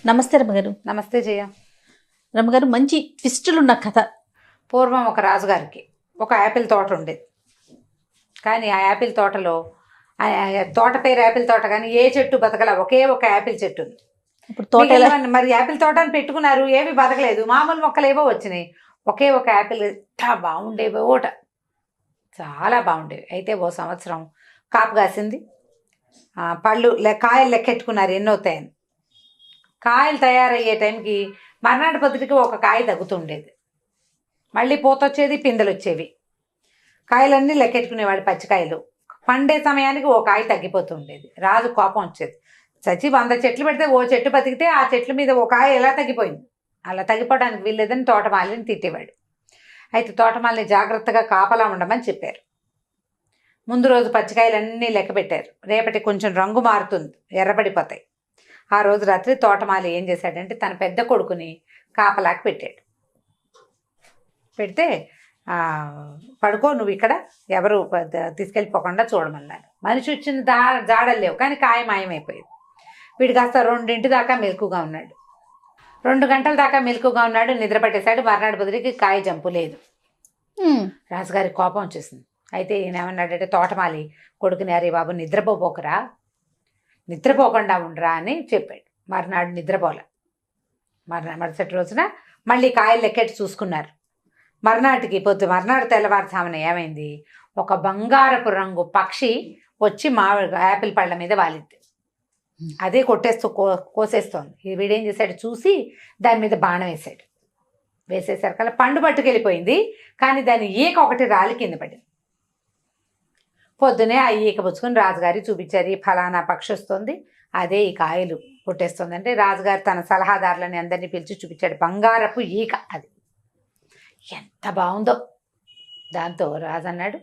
నమస్తే రమ్మగారు. నమస్తే జయ. రమ్మగారు, మంచి ట్విస్టులున్న కథ. పూర్వం ఒక రాజుగారికి ఒక యాపిల్ తోట ఉండేది. కానీ ఆ యాపిల్ తోటలో తోట పేరు యాపిల్ తోట, కానీ ఏ చెట్టు బతకల, ఒకే ఒక యాపిల్ చెట్టు ఉంది. ఇప్పుడు తోట ఎలా? మరి యాపిల్ తోట అని పెట్టుకున్నారు, ఏవి బతకలేదు, మామూలు మొక్కలు ఏవో వచ్చినాయి. ఒకే ఒక యాపిల్ ఎంత బాగుండేవి, ఓట చాలా బాగుండేవి. అయితే ఓ సంవత్సరం కాపు కాసింది. పళ్ళు కాయలు లెక్కెట్టుకున్నారు ఎన్నవుతాయని. కాయలు తయారయ్యే టైంకి మర్నాటి పొద్దుటికి ఒక కాయ తగ్గుతుండేది. మళ్ళీ పూత వచ్చేది, పిందెలు వచ్చేవి. కాయలన్నీ లెక్కెట్టుకునేవాడు, పచ్చికాయలు. పండే సమయానికి ఓ కాయ తగ్గిపోతుండేది. రాజు కోపం వచ్చేది. చచ్చి 100 చెట్లు పెడితే ఓ చెట్టు బతికితే ఆ చెట్ల మీద ఓ కాయ ఎలా తగ్గిపోయింది, అలా తగ్గిపోవడానికి వీల్లేదని తోటమాలిని తిట్టేవాడు. అయితే తోటమాలిని జాగ్రత్తగా కాపలా ఉండమని చెప్పారు. ముందు రోజు పచ్చికాయలన్నీ లెక్క పెట్టారు. రేపటి కొంచెం రంగు మారుతుంది, ఎర్రబడిపోతాయి. ఆ రోజు రాత్రి తోటమాలి ఏం చేశాడంటే తన పెద్ద కొడుకుని కాపలాకి పెట్టాడు. పెడితే పడుకో నువ్వు ఇక్కడ, ఎవరు తీసుకెళ్ళిపోకుండా చూడమన్నారు. మనిషి వచ్చిన జాడలు లేవు, కానీ కాయ మాయమైపోయింది. వీడు కాస్త 2 దాకా మెలకుగా ఉన్నాడు. 2 గంటల దాకా మెలకుగా ఉన్నాడు, నిద్ర పట్టేశాడు. మర్నాడు బదులుకి కాయ జంపు లేదు. రాజుగారి కోపం వచ్చేసింది. అయితే ఈయన ఏమన్నాడంటే, తోటమాలి కొడుకుని, అరే బాబు నిద్రపోకరా, నిద్రపోకుండా ఉండరా అని చెప్పాడు. మర్నాడు నిద్రపోలే. మరుసటి రోజున మళ్ళీ కాయలు లెక్కెట్టి చూసుకున్నారు. మర్నాడు తెల్లవారుజామున ఏమైంది, ఒక బంగారపు రంగు పక్షి వచ్చి యాపిల్ పళ్ళ మీద వాలిద్ది. అదే కొట్టేస్తూ కోసేస్తోంది. వీడేం చేశాడు, చూసి దాని మీద బాణం వేశాడు. వేసేసరికల్లా పండు పట్టుకెళ్ళిపోయింది, కానీ దాని ఈక ఒకటి రాలి కింద పడింది. పొద్దునే ఆ ఈక పుచ్చుకొని రాజుగారి చూపించారు, ఈ ఫలానా పక్షి వస్తుంది, అదే ఈ కాయలు కొట్టేస్తుంది అంటే. రాజుగారు తన సలహాదారులని అందరినీ పిలిచి చూపించాడు. బంగారపు ఈక అది, ఎంత బాగుందో. దాంతో రాజు అన్నాడు,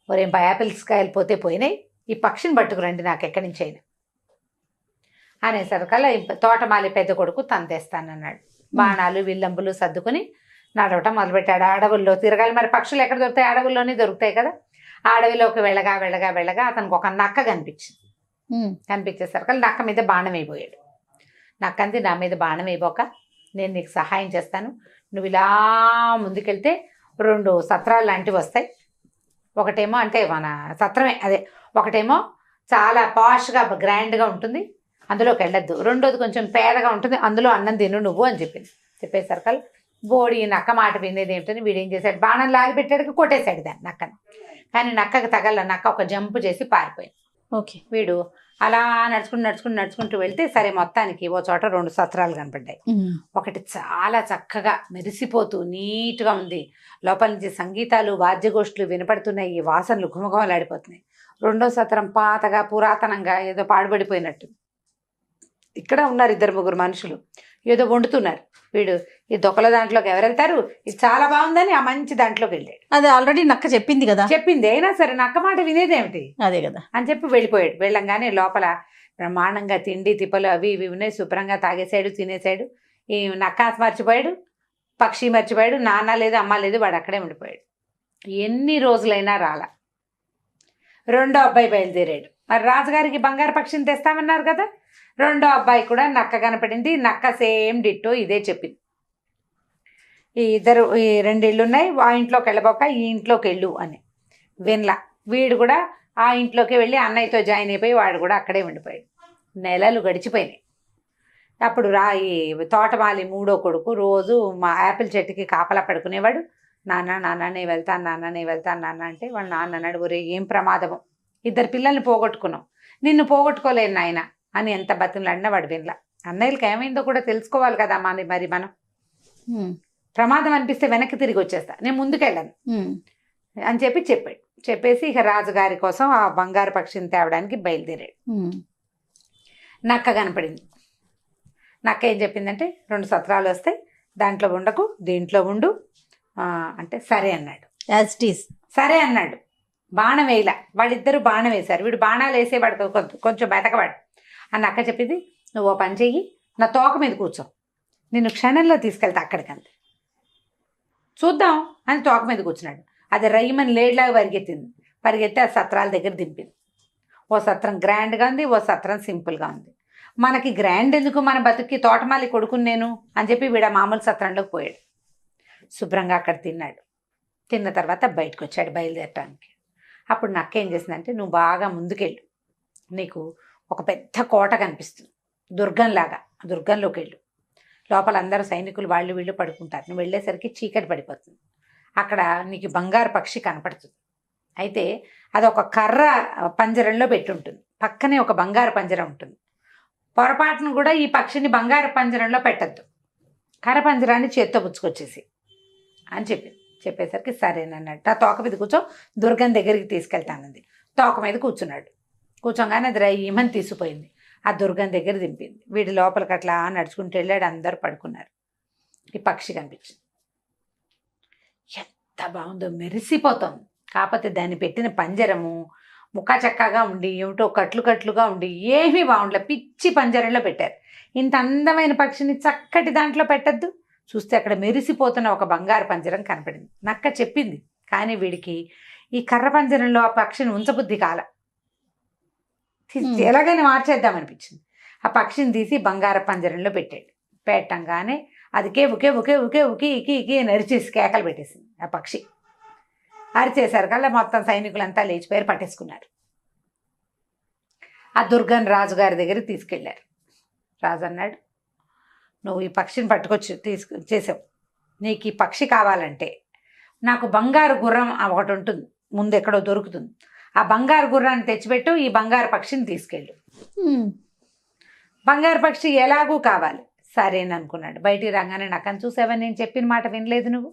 ఒరే యాపిల్స్ కాయలు పోతే పోయినాయి, ఈ పక్షిని పట్టుకురండి నాకు ఎక్కడి నుంచి అయినా అనేసరికల్లా తోటమాలి పెద్ద కొడుకు తను తెస్తానన్నాడు. బాణాలు విల్లంబులు సర్దుకుని నడవటం మొదలుపెట్టాడు. అడవుల్లో తిరగాలి, మరి పక్షులు ఎక్కడ దొరుకుతాయి, అడవుల్లోనే దొరుకుతాయి కదా. ఆ అడవిలోకి వెళ్ళగా అతనికి ఒక నక్క కనిపించింది. కనిపించేసరికల్లా నక్క మీద బాణం అయిపోయాడు. నక్కంది, నా మీద బాణం అయిపోక నేను నీకు సహాయం చేస్తాను, నువ్వు ఇలా ముందుకెళ్తే 2 సత్రాలు లాంటివి వస్తాయి. ఒకటేమో అంటే మన సత్రమే అదే, ఒకటేమో చాలా పాష్గా గ్రాండ్గా ఉంటుంది, అందులోకి వెళ్ళొద్దు. రెండోది కొంచెం పేదగా ఉంటుంది, అందులో అన్నం తిను నువ్వు అని చెప్పేసరికల్ బోడి నక్క మాట వినేది ఏమిటని వీడేం చేశాడు, బాణం లాగి పెట్టాడు, కొట్టేశాడు దాన్ని నక్కని. కానీ నక్కకు తగల, నక్క ఒక జంపు చేసి పారిపోయింది. ఓకే. వీడు అలా నడుచుకుంటూ వెళ్తే సరే మొత్తానికి ఓ చోట 2 సత్రాలు కనపడ్డాయి. ఒకటి చాలా చక్కగా మెరిసిపోతూ నీట్గా ఉంది, లోపల నుంచి సంగీతాలు వాద్యగోష్ఠులు వినపడుతున్నాయి, ఈ వాసనలు ఘుమఘుమలాడిపోతున్నాయి. రెండో సత్రం పాతగా పురాతనంగా ఏదో పాడుబడిపోయినట్టు. ఇక్కడ ఉన్నారు 2-3 మనుషులు, ఏదో వండుతున్నారు. వీడు ఈ దొక్కల దాంట్లోకి ఎవరు వెళ్తారు, ఇది చాలా బాగుందని ఆ మంచి దాంట్లోకి వెళ్ళాడు. అదే ఆల్రెడీ నక్క చెప్పింది కదా. చెప్పింది, అయినా సరే నక్క మాట వినేదేమిటి, అదే కదా అని చెప్పి వెళ్ళిపోయాడు. వెళ్ళంగానే లోపల బ్రహ్మాండంగా తిండి తిప్పలు అవి ఇవి ఉన్నాయి, శుభ్రంగా తాగేశాడు, తినేశాడు. ఈ నక్క మర్చిపోయాడు, పక్షి మర్చిపోయాడు, నాన్న లేదు అమ్మ లేదు, వాడు అక్కడే ఉండిపోయాడు. ఎన్ని రోజులైనా రాలా. రెండో అబ్బాయి బయలుదేరాడు. మరి రాజుగారికి బంగారు పక్షిని తెస్తామన్నారు కదా. రెండో అబ్బాయి కూడా నక్క కనపడింది. నక్క సేమ్ డిట్టో ఇదే చెప్పింది, ఈ 2 ఇళ్ళు ఉన్నాయి, ఆ ఇంట్లోకి వెళ్ళబోక ఈ ఇంట్లోకి వెళ్ళు అని. వినలా. వీడు కూడా ఆ ఇంట్లోకి వెళ్ళి అన్నయ్యతో జాయిన్ అయిపోయి వాడు కూడా అక్కడే ఉండిపోయాడు. నెలలు గడిచిపోయినాయి. అప్పుడు ఈ తోటమాలి 3వ కొడుకు రోజు మా యాపిల్ చెట్టుకి కాపలా పడుకునేవాడు. నాన్న నేను వెళ్తాను నాన్న అంటే వాళ్ళ నాన్న అన్నాడు, ఒరే ఏం ప్రమాదము, 2 పిల్లల్ని పోగొట్టుకున్నావు, నిన్ను పోగొట్టుకోలేను నాయన అని ఎంత బతిమలాడినా వాడు వినలా. అన్నయ్యలకి ఏమైందో కూడా తెలుసుకోవాలి కదా మరి మనం. ప్రమాదం అనిపిస్తే వెనక్కి తిరిగి వచ్చేస్తా, నేను ముందుకెళ్ళను అని చెప్పాడు. చెప్పేసి ఇక రాజుగారి కోసం ఆ బంగారు పక్షిని తేవడానికి బయలుదేరాడు. నక్క కనపడింది. నక్క ఏం చెప్పిందంటే, 2 సత్రాలు వస్తాయి, దాంట్లో ఉండకు, దీంట్లో ఉండు అంటే సరే అన్నాడు. యాజ్ ఇట్ ఈస్ సరే అన్నాడు. బాణం వేయలా. వాళ్ళిద్దరూ బాణం వేశారు. వీడు బాణాలు వేసేవాడు కొంచెం బెతకవాడు. ఆ నక్క చెప్పింది, నువ్వు ఓ పని చెయ్యి, నా తోక మీద కూర్చో, నిన్ను క్షణంలో తీసుకెళ్తా అక్కడికంతే, చూద్దాం అని తోక మీద కూర్చున్నాడు. అది రైమని లేడ్లాగా పరిగెత్తి ఆ సత్రాల దగ్గర దింపింది. ఓ సత్రం గ్రాండ్గా ఉంది, ఓ సత్రం సింపుల్గా ఉంది. మనకి గ్రాండ్ ఎందుకు, మన బతుక్కి తోటమాలి కొడుకుని నేను అని చెప్పి వీడ మామూలు సత్రంలోకి పోయాడు. శుభ్రంగా అక్కడ తిన్నాడు. తిన్న తర్వాత బయటకు వచ్చాడు బయలుదేరటానికి. అప్పుడు నక్క ఏం చేసిందంటే, నువ్వు బాగా ముందుకెళ్ళు, నీకు ఒక పెద్ద కోట కనిపిస్తుంది దుర్గంలాగా, దుర్గంలోకి వెళ్ళు. లోపల అందరూ సైనికులు వాళ్ళు వీళ్ళు పడుకుంటారు. నువ్వు వెళ్ళేసరికి చీకటి పడిపోతుంది. అక్కడ నీకు బంగారు పక్షి కనపడుతుంది. అయితే అది ఒక కర్ర పంజరంలో పెట్టుంటుంది. పక్కనే ఒక బంగారు పంజరం ఉంటుంది. పొరపాటును కూడా ఈ పక్షిని బంగారు పంజరంలో పెట్టద్దు, కర్ర పంజరాన్ని చేత్తో పుచ్చుకొచ్చేసి అని చెప్పింది. చెప్పేసరికి సరేనన్నట్టు ఆ తోక మీద కూర్చో, దుర్గం దగ్గరికి తీసుకెళ్తానంది. తోక మీద కూర్చున్నాడు. కూర్చోగానే అది ఈమని తీసిపోయింది. ఆ దుర్గం దగ్గర దింపింది. వీడి లోపలికి అట్లా నడుచుకుంటూ వెళ్ళాడు. అందరూ పడుకున్నారు. ఈ పక్షి కనిపించింది. ఎంత బాగుందో, మెరిసిపోతుంది. కాకపోతే దాన్ని పెట్టిన పంజరము ముఖా చక్కగా ఉండి ఏమిటో కట్లు కట్లుగా ఉండి ఏమీ బాగుండలే. పిచ్చి పంజరంలో పెట్టారు. ఇంత అందమైన పక్షిని చక్కటి దాంట్లో పెట్టద్దు. చూస్తే అక్కడ మెరిసిపోతున్న ఒక బంగారు పంజరం కనపడింది. నక్క చెప్పింది, కానీ వీడికి ఈ కర్ర పంజరంలో ఆ పక్షిని ఉంచబుద్ధి కాల. ఎలాగైనా మార్చేద్దామనిపించింది. ఆ పక్షిని తీసి బంగారు పంజరంలో పెట్టాడు. పెట్టంగానే అది ఉకే ఉకే ఉకే ఉకి ఇకి ఇకి నరిచేసి కేకలు పెట్టేసింది. ఆ పక్షి అరిచేసరికల్లా మొత్తం సైనికులంతా లేచిపోయారు, పట్టేసుకున్నారు. ఆ దుర్గన్ రాజుగారి దగ్గరికి తీసుకెళ్లారు. రాజు అన్నాడు, నువ్వు ఈ పక్షిని పట్టుకొచ్చి చేసావు, నీకు ఈ పక్షి కావాలంటే నాకు బంగారు గుర్రం ఒకటి ఉంటుంది, ముందు ఎక్కడో దొరుకుతుంది, ఆ బంగారు గుర్రాన్ని తెచ్చిపెట్టు, ఈ బంగారు పక్షిని తీసుకెళ్ళు. బంగారు పక్షి ఎలాగూ కావాలి. సరేననుకున్నాడు. బయటికి రాగానే నక్కని చూసావా, నేను చెప్పిన మాట వినలేదు నువ్వు,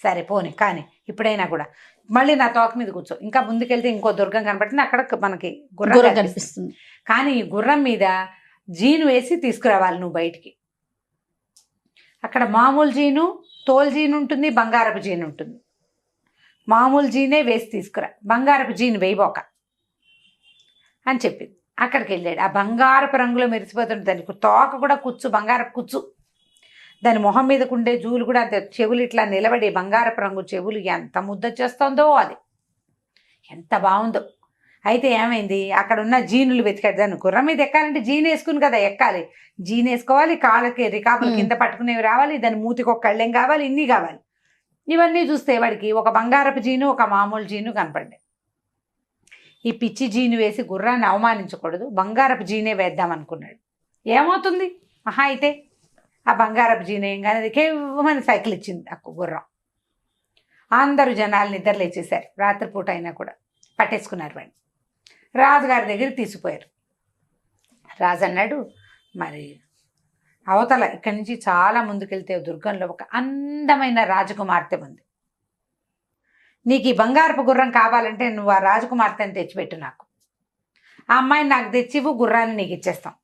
సరే పోనీ కానీ ఇప్పుడైనా కూడా మళ్ళీ నా తోక మీద కూర్చో. ఇంకా ముందుకెళ్తే ఇంకో దుర్గం కనపడుతుంది, అక్కడ మనకి గుర్రం కనిపిస్తుంది. కానీ ఈ గుర్రం మీద జీను వేసి తీసుకురావాలి నువ్వు బయటికి. అక్కడ మామూలు జీను, తోలు జీను ఉంటుంది, బంగారపు జీను ఉంటుంది. మామూలు జీనే వేసి తీసుకురా, బంగారపు జీను వేయబోక అని చెప్పింది. అక్కడికి వెళ్ళాడు. ఆ బంగారపు రంగులో మెరిసిపోతుంది. దానికి తోక కూడా కుచ్చు, బంగారపు కుచ్చు. దాని మొహం మీదకు ఉండే జూలు కూడా అంతే, చెవులు ఇట్లా నిలబడి బంగారపు రంగు చెవులు ఎంత ముద్ద చేస్తుందో, అది ఎంత బాగుందో. అయితే ఏమైంది, అక్కడ ఉన్న జీనులు వెతికాడు. దాన్ని గుర్రం మీద ఎక్కాలంటే జీన్ వేసుకుని కదా ఎక్కాలి. జీన్ వేసుకోవాలి, కాళ్ళకి రికాబులు కింద పట్టుకునేవి రావాలి, దాని మూతికి ఒక కళ్ళెం కావాలి, ఇన్ని కావాలి. ఇవన్నీ చూస్తే వాడికి ఒక బంగారపు జీను, ఒక మామూలు జీను కనపడ్డాయి. ఈ పిచ్చి జీను వేసి గుర్రాన్ని అవమానించకూడదు, బంగారపు జీనే వేద్దాం అనుకున్నాడు. ఏమవుతుంది, మహా అయితే ఆ బంగారపు జీను ఏం కానీ అది కేవలం సైకిల్ ఇచ్చింది ఆ గుర్రం. అందరూ జనాలు నిద్ర లేచేశారు. రాత్రిపూట అయినా కూడా పట్టేసుకున్నారు వాడిని. రాజుగారి దగ్గరికి తీసుకుపోయారు. రాజు అన్నాడు, మరి అవతల ఇక్కడి నుంచి చాలా ముందుకెళ్తే దుర్గంలో ఒక అందమైన రాజకుమార్తె ఉంది. నీకు ఈ బంగారపు గుర్రం కావాలంటే నువ్వు ఆ రాజకుమార్తెని తెచ్చిపెట్టు, నాకు ఆ అమ్మాయిని నాకు తెచ్చివు, గుర్రాన్ని నీకు ఇచ్చేస్తాం.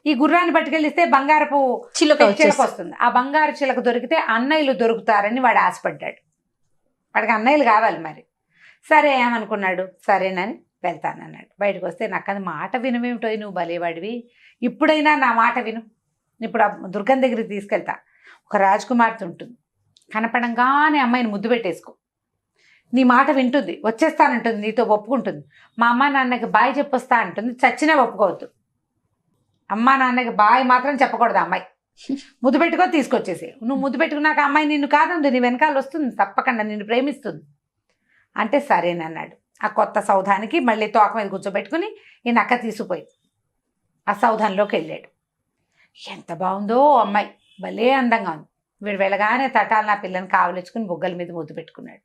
ఈ గుర్రాన్ని పట్టుకెళ్ళిస్తే బంగారపు చిలక వస్తుంది. ఆ బంగారు చిలక దొరికితే అన్నయ్యలు దొరుకుతారని వాడు ఆశపడ్డాడు. వాడికి అన్నయ్యలు కావాలి. మరి సరే ఏమనుకున్నాడు, సరేనని వెళ్తానన్నాడు. బయటకు వస్తే నాకు అది మాట వినమేమిటో, నువ్వు భలేవాడివి, ఇప్పుడైనా నా మాట విను, ఇప్పుడు ఆ దుర్గం దగ్గరికి తీసుకెళ్తా. ఒక రాజకుమార్తె ఉంటుంది, కనపడంగానే అమ్మాయిని ముద్దు పెట్టేసుకో, నీ మాట వింటుంది, వచ్చేస్తానంటుంది, నీతో ఒప్పుకుంటుంది. మా అమ్మ నాన్నకి బాయ్ చెప్పొస్తా అంటుంది, చచ్చినా ఒప్పుకోవద్దు. అమ్మా నాన్నకి బాయ్ మాత్రం చెప్పకూడదు. అమ్మాయి ముద్దు పెట్టుకో, తీసుకొచ్చేసి. నువ్వు ముద్దు పెట్టుకున్నాక అమ్మాయి నిన్ను కాదండి, నీ వెనకాల వస్తుంది, తప్పకుండా నిన్ను ప్రేమిస్తుంది అంటే సరేనన్నాడు. ఆ కొత్త సౌధానికి మళ్ళీ తోక మీద కూర్చోబెట్టుకుని ఈ నక్క తీసుకుపోయి ఆ సౌధంలోకి వెళ్ళాడు. ఎంత బాగుందో అమ్మాయి, భలే అందంగా ఉంది. వీడు వెళ్ళగానే తటాలు నా పిల్లని కావలించుకుని బుగ్గల మీద ముద్దు పెట్టుకున్నాడు.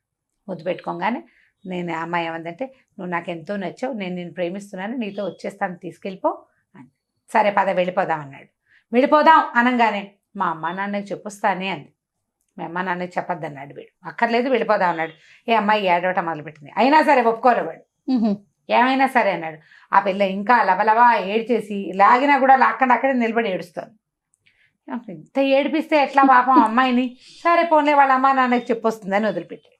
ముద్దు పెట్టుకోగానే నేను అమ్మాయి ఏమందంటే, నువ్వు నాకు ఎంతో నచ్చావు, నేను నిన్ను ప్రేమిస్తున్నాను, నీతో వచ్చేస్తాను, తీసుకెళ్ళిపో అని. సరే పద వెళ్ళిపోదాం అన్నాడు. వెళ్ళిపోదాం అనగానే మా అమ్మ నాన్నకి చెప్పొస్తానే అంది. మీ అమ్మ నాన్నకి చెప్పొద్దన్నాడు వీడు. అక్కర్లేదు వెళ్ళిపోదాం అన్నాడు. ఏ అమ్మాయి ఏడవటం మొదలుపెట్టింది. అయినా సరే ఒప్పుకోలేవాడు. ఏమైనా సరే అన్నాడు. ఆ పిల్ల ఇంకా లవలవా ఏడ్చేసి లాగినా కూడా లాక్కండి అక్కడే నిలబడి ఏడుస్తాను. ఇంత ఏడిపిస్తే ఎట్లా పాపం అమ్మాయిని, సరే పోన్లే వాళ్ళ అమ్మ నాన్నకి చెప్పొస్తుందని వదిలిపెట్టి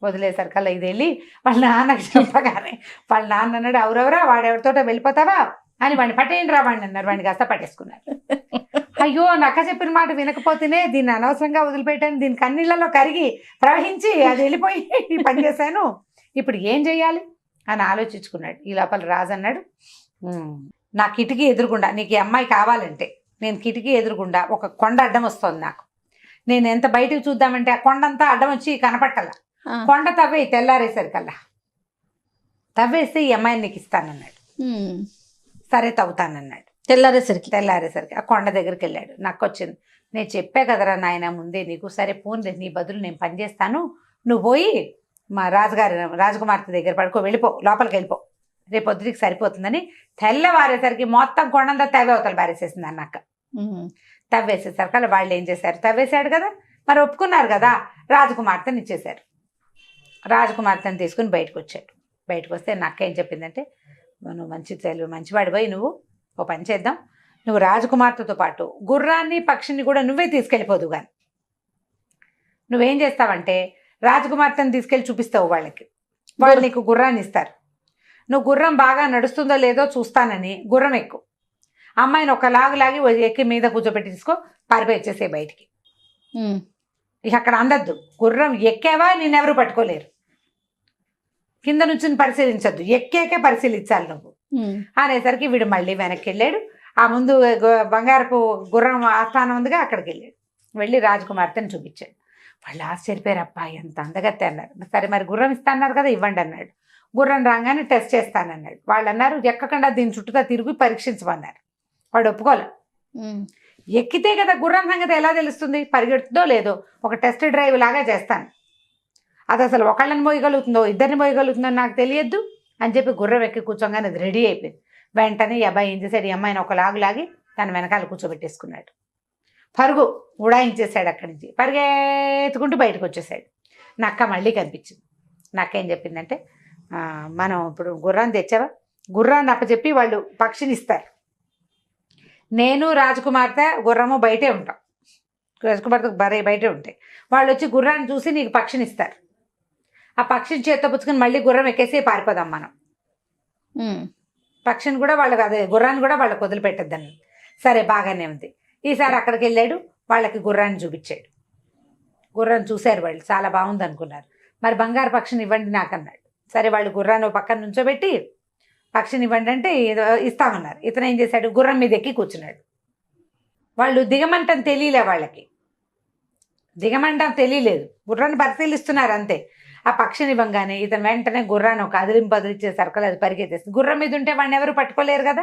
వదిలేసరికల్లా ఇది వెళ్ళి వాళ్ళ నాన్నకి చెప్పగానే వాళ్ళ నాన్న అన్నాడు, ఎవరెవరా వాడెవరితోటో వెళ్ళిపోతావా అని వాడిని పట్టేయండి రా వాడిని అన్నారు. వాడిని కాస్త పట్టేసుకున్నారు. అయ్యో నక్క చెప్పిన మాట వినకపోతేనే దీన్ని అనవసరంగా వదిలిపెట్టాను, దీని కన్నీళ్ళలో కరిగి ప్రవహించి అది వెళ్ళిపోయి ఈ పని చేశాను, ఇప్పుడు ఏం చెయ్యాలి అని ఆలోచించుకున్నాడు. ఈ లోపల రాజు అన్నాడు, నా కిటికీ ఎదురుగుండా నీకు ఈ అమ్మాయి కావాలంటే నేను కిటికీ ఎదురుగుండా ఒక కొండ అడ్డం వస్తుంది నాకు. నేను ఎంత బయటకు చూద్దామంటే ఆ కొండంతా అడ్డం వచ్చి కనపట్టాల. కొండ తవ్వేయి తెల్లారేసరికల్లా, తవ్వేస్తే ఈ అమ్మాయిని నీకు ఇస్తానన్నాడు. సరే తవ్వుతానన్నాడు. తెల్లారేసరికి ఆ కొండ దగ్గరికి వెళ్ళాడు. నాకు వచ్చింది, నేను చెప్పా కదరా నాయన ముందే నీకు, సరే పోన్లే నీ బదులు నేను పని చేస్తాను, నువ్వు పోయి మా రాజకుమార్తె దగ్గర పడుకో, వెళ్ళిపో, లోపలికి వెళ్ళిపో, రేపు పొద్దుటికి సరిపోతుందని తెల్లవారేసరికి మొత్తం కొండంతా తవ్వే అవతల బారేసేసింది అన్నక్క. తవ్వేసేసరికి అలా వాళ్ళు ఏం చేశారు, తవ్వేశాడు కదా మరి ఒప్పుకున్నారు కదా, రాజకుమార్తెని ఇచ్చేశారు. రాజకుమార్తెని తీసుకుని బయటకు వచ్చాడు. బయటకు వస్తే నక్క ఏం చెప్పిందంటే, నువ్వు మంచివాడి పోయి నువ్వు ఓ పని చేద్దాం, నువ్వు రాజకుమార్తెతో పాటు గుర్రాన్ని పక్షిని కూడా నువ్వే తీసుకెళ్ళిపోదు కానీ నువ్వేం చేస్తావంటే రాజకుమార్తెని తీసుకెళ్ళి చూపిస్తావు వాళ్ళకి, వాళ్ళు నీకు గుర్రాన్ని ఇస్తారు. నువ్వు గుర్రం బాగా నడుస్తుందో లేదో చూస్తానని గుర్రం ఎక్కు, అమ్మాయిని ఒక లాగి ఎక్కి మీద కూర్చోబెట్టి తీసుకో, పారిపోయి వచ్చేసే బయటికి. ఇక అక్కడ అందద్దు, గుర్రం ఎక్కావా నేనెవరు పట్టుకోలేరు, కింద నుంచి పరిశీలించద్దు, ఎక్కాకే పరిశీలించాలి నువ్వు అనేసరికి వీడు మళ్ళీ వెనక్కి వెళ్ళాడు. ఆ ముందు బంగారపు గుర్రం ఆస్థానం ఉందిగా, అక్కడికి వెళ్ళాడు. వెళ్ళి రాజకుమార్తెని చూపించాడు. వాళ్ళు ఆశ్చర్యపోయారు, అబ్బా ఎంత అందగత్తే అన్నారు. సరే మరి గుర్రం ఇస్తా అన్నారు కదా ఇవ్వండి అన్నాడు. గుర్రం రాగానే టెస్ట్ చేస్తానన్నాడు. వాళ్ళు అన్నారు ఎక్కకుండా దీని చుట్టూతా తిరిగి పరీక్షించమన్నారు. వాడు ఒప్పుకోలే. ఎక్కితే కదా గుర్రం సంగతి ఎలా తెలుస్తుంది, పరిగెడుతుందో లేదో, ఒక టెస్ట్ డ్రైవ్ లాగా చేస్తాను, అది అసలు ఒకళ్ళని మోయగలుగుతుందో ఇద్దరిని మోయగలుగుతుందో నాకు తెలియద్దు అని చెప్పి గుర్రం ఎక్కి కూర్చోగానే అది రెడీ అయిపోయింది. వెంటనే ఈ అబ్బాయి ఏం చేశాడు, ఈ అమ్మాయిని ఒక లాగి తన వెనకాల కూర్చోబెట్టేసుకున్నాడు. పరుగు ఉడాయించేశాడు. అక్కడి నుంచి పరిగెత్తుకుంటూ బయటకు వచ్చేసాడు. నక్క మళ్ళీ కనిపించింది. నక్క ఏం చెప్పిందంటే, మనం ఇప్పుడు గుర్రాన్ని తెచ్చావా, గుర్రాన్ని అప్పచెప్పి వాళ్ళు పక్షిని ఇస్తారు, నేను రాజకుమార్తె గుర్రము బయటే ఉంటాం, రాజకుమార్తె బయటే ఉంటాయి, వాళ్ళు వచ్చి గుర్రాన్ని చూసి నీకు పక్షిని ఇస్తారు, ఆ పక్షిని చేత్తో పుచ్చుకొని మళ్ళీ గుర్రం ఎక్కేసి పారిపోదాం మనం, పక్షిని కూడా వాళ్ళకి అదే గుర్రాన్ని కూడా వాళ్ళకి వదిలిపెట్టద్దని. సరే బాగానే ఉంది. ఈసారి అక్కడికి వెళ్ళాడు, వాళ్ళకి గుర్రాన్ని చూపించాడు. గుర్రాన్ని చూశారు వాళ్ళు, చాలా బాగుంది అనుకున్నారు. మరి బంగారు పక్షిని ఇవ్వండి నాకు అన్నాడు. సరే వాళ్ళు గుర్రాన్ని పక్కన నుంచోబెట్టి పక్షిని ఇవ్వండి అంటే ఇస్తామన్నారు. ఇతను ఏం చేశాడు, గుర్రం మీద ఎక్కి కూర్చున్నాడు. వాళ్ళు దిగమంటం తెలియలే, వాళ్ళకి దిగమంటం తెలియలేదు, గుర్రాన్ని పరిశీలిస్తున్నారు అంతే. ఆ పక్షిని ఇవ్వగానే ఇతను వెంటనే గుర్రాన్ని ఒక అదిలింపదిలిచ్చే సర్కల్ అది పరిగెత్తేస్తుంది. గుర్రం మీద ఉంటే వాడిని ఎవరు పట్టుకోలేరు కదా,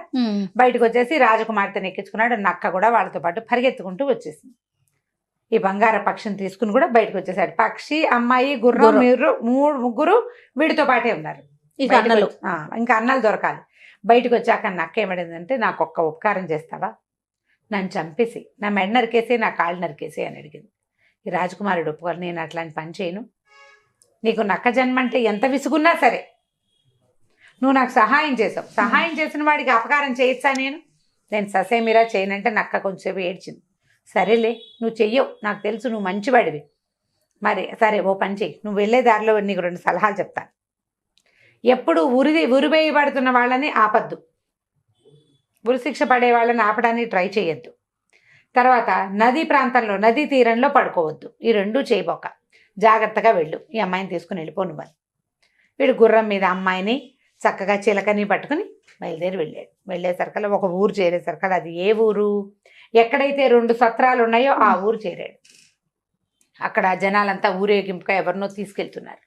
బయటకు వచ్చేసి రాజకుమార్తెను ఎక్కించుకున్నాడు. నక్క కూడా వాళ్ళతో పాటు పరిగెత్తుకుంటూ వచ్చేసింది. ఈ బంగార పక్షిని తీసుకుని కూడా బయటకు వచ్చేసాడు. పక్షి, అమ్మాయి, గుర్రం, మీరు ముగ్గురు వీడితో పాటే ఉన్నారు. ఇంకా అన్నలు దొరకాలి. బయటకు వచ్చాక నక్క ఏమడిందంటే, నాకు ఒక్క ఉపకారం చేస్తావా, నన్ను చంపేసి నా మెడ నరికేసి నా కాళ్ళు నరికేసి అని అడిగింది. ఈ రాజకుమారుడు ఒప్పుకోవాలి, నేను అట్లాంటి పని చేయను, నీకు నక్క జన్మ అంటే ఎంత విసుగున్నా సరే నువ్వు నాకు సహాయం చేసావు, సహాయం చేసిన వాడికి అపకారం చేయొచ్చా, నేను ససేమిరా చేయనంటే నక్క కొంచెంసేపు ఏడ్చింది. సరేలే నువ్వు చెయ్యవు, నాకు తెలుసు నువ్వు మంచివాడివి, మరి సరే ఓ పని చెయ్యి, నువ్వు వెళ్ళే దారిలో నీకు 2 సలహాలు చెప్తాను. ఎప్పుడు ఉరివేయబడుతున్న వాళ్ళని ఆపద్దు, ఉరిశిక్ష పడే వాళ్ళని ఆపడానికి ట్రై చేయొద్దు. తర్వాత నదీ ప్రాంతంలో నదీ తీరంలో పడుకోవద్దు. ఈ 2 చేయబోక జాగ్రత్తగా వెళ్ళు, ఈ అమ్మాయిని తీసుకుని వెళ్ళిపో నువ్వని. వీడు గుర్రం మీద అమ్మాయిని చక్కగా చిలకని పట్టుకుని బయలుదేరి వెళ్ళాడు. వెళ్ళేసరికల్లా ఒక ఊరు చేరేసరికల్లా, అది ఏ ఊరు, ఎక్కడైతే 2 సత్రాలు ఉన్నాయో ఆ ఊరు చేరాడు. అక్కడ జనాలంతా ఊరేగింపుగా ఎవరినో తీసుకెళ్తున్నారు.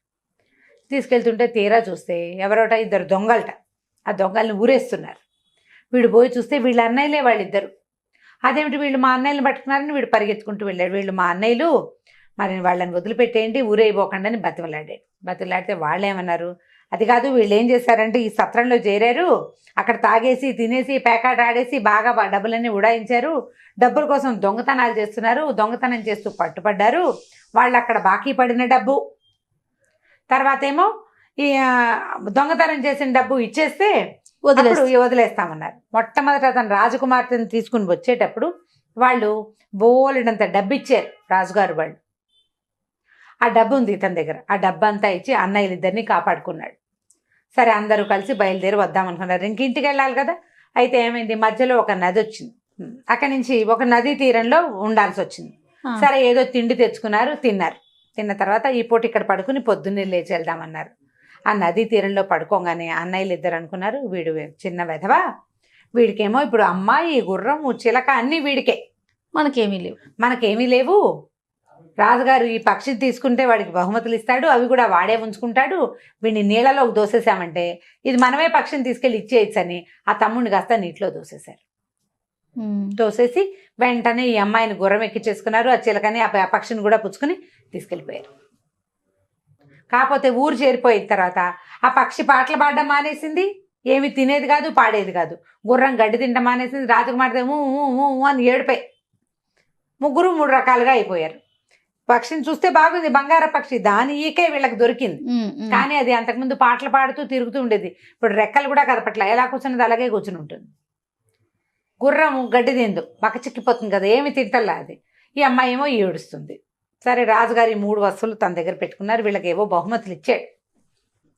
తీసుకెళ్తుంటే తీరా చూస్తే ఎవరోట 2 దొంగలట, ఆ దొంగల్ని ఊరేస్తున్నారు. వీడు పోయి చూస్తే వీళ్ళ అన్నయ్యలే వాళ్ళిద్దరు. అదేమిటి వీళ్ళు మా అన్నయ్యని పట్టుకున్నారని వీడు పరిగెత్తుకుంటూ వెళ్ళాడు. వీళ్ళు మా అన్నయ్యలు, మరి వాళ్ళని వదిలిపెట్టేయండి, ఊరైపోకండి అని బతిలాడితే వాళ్ళు ఏమన్నారు, అది కాదు వీళ్ళు ఏం చేశారంటే ఈ సత్రంలో చేరారు, అక్కడ తాగేసి తినేసి పేకాట ఆడేసి బాగా డబ్బులన్నీ ఉడాయించారు, డబ్బుల కోసం దొంగతనాలు చేస్తున్నారు, దొంగతనం చేస్తూ పట్టుపడ్డారు, వాళ్ళు అక్కడ బాకీ పడిన డబ్బు, తర్వాత ఏమో ఈ దొంగతనం చేసిన డబ్బు ఇచ్చేస్తే వదిలేస్తామన్నారు. మొట్టమొదట అతను రాజకుమార్తెను తీసుకుని వచ్చేటప్పుడు వాళ్ళు బోలెడంత డబ్బు ఇచ్చారు రాజుగారు వాళ్ళు. ఆ డబ్బు ఉంది ఇతని దగ్గర, ఆ డబ్బు అంతా ఇచ్చి అన్నయ్యలిద్దరిని కాపాడుకున్నాడు. సరే అందరూ కలిసి బయలుదేరి వద్దామనుకున్నారు, ఇంకింటికి వెళ్ళాలి కదా. అయితే ఏమైంది, మధ్యలో ఒక నది వచ్చింది, అక్కడి నుంచి ఒక నదీ తీరంలో ఉండాల్సి వచ్చింది. సరే ఏదో తిండి తెచ్చుకున్నారు, తిన్నారు. తిన్న తర్వాత ఈ పూట ఇక్కడ పడుకుని పొద్దున్నే లేచి వెళ్దామన్నారు. ఆ నదీ తీరంలో పడుకోగానే అన్నయ్యలు ఇద్దరు అనుకున్నారు వీడు చిన్న వెధవ, వీడికేమో ఇప్పుడు అమ్మాయి గుర్రం చిలక అన్నీ వీడికే, మనకేమీ లేవు. మనకేమీ లేవు. రాజుగారు ఈ పక్షిని తీసుకుంటే వాడికి బహుమతులు ఇస్తాడు, అవి కూడా వాడే ఉంచుకుంటాడు. వీడిని నీళ్ళలోకి దోసేసామంటే ఇది మనమే పక్షిని తీసుకెళ్ళి ఇచ్చేయచ్చని ఆ తమ్ముడిని కాస్త నీటిలో దోసేశారు. దోసేసి వెంటనే ఈ అమ్మాయిని గుర్రం ఎక్కించేసుకున్నారు, ఆ చిలకని ఆ పక్షిని కూడా పుచ్చుకుని తీసుకెళ్ళిపోయారు. కాకపోతే ఊరు చేరిపోయిన తర్వాత ఆ పక్షి పాటలు పాడడం మానేసింది, ఏమి తినేది కాదు పాడేది కాదు. గుర్రం గడ్డి తినడం మానేసింది, రాజకుమార్తె ఊ ఊ ఊ ఊ అని ఏడిపోయి ముగ్గురు 3 రకాలుగా అయిపోయారు. పక్షిని చూస్తే బాగుంది, బంగార పక్షి, దాని ఈకే వీళ్ళకి దొరికింది. కానీ అది అంతకుముందు పాటలు పాడుతూ తిరుగుతూ ఉండేది, ఇప్పుడు రెక్కలు కూడా కదపట్ల, ఎలా కూర్చున్నది అలాగే కూర్చుని ఉంటుంది. గుర్రం గడ్డి తిందు, పక్క చిక్కిపోతుంది కదా, ఏమి తింటల్లా అది. ఈ అమ్మాయి ఏమో ఏడుస్తుంది. సరే రాజుగారు ఈ 3 వస్తువులు తన దగ్గర పెట్టుకున్నారు, వీళ్ళకి ఏవో బహుమతులు ఇచ్చాడు.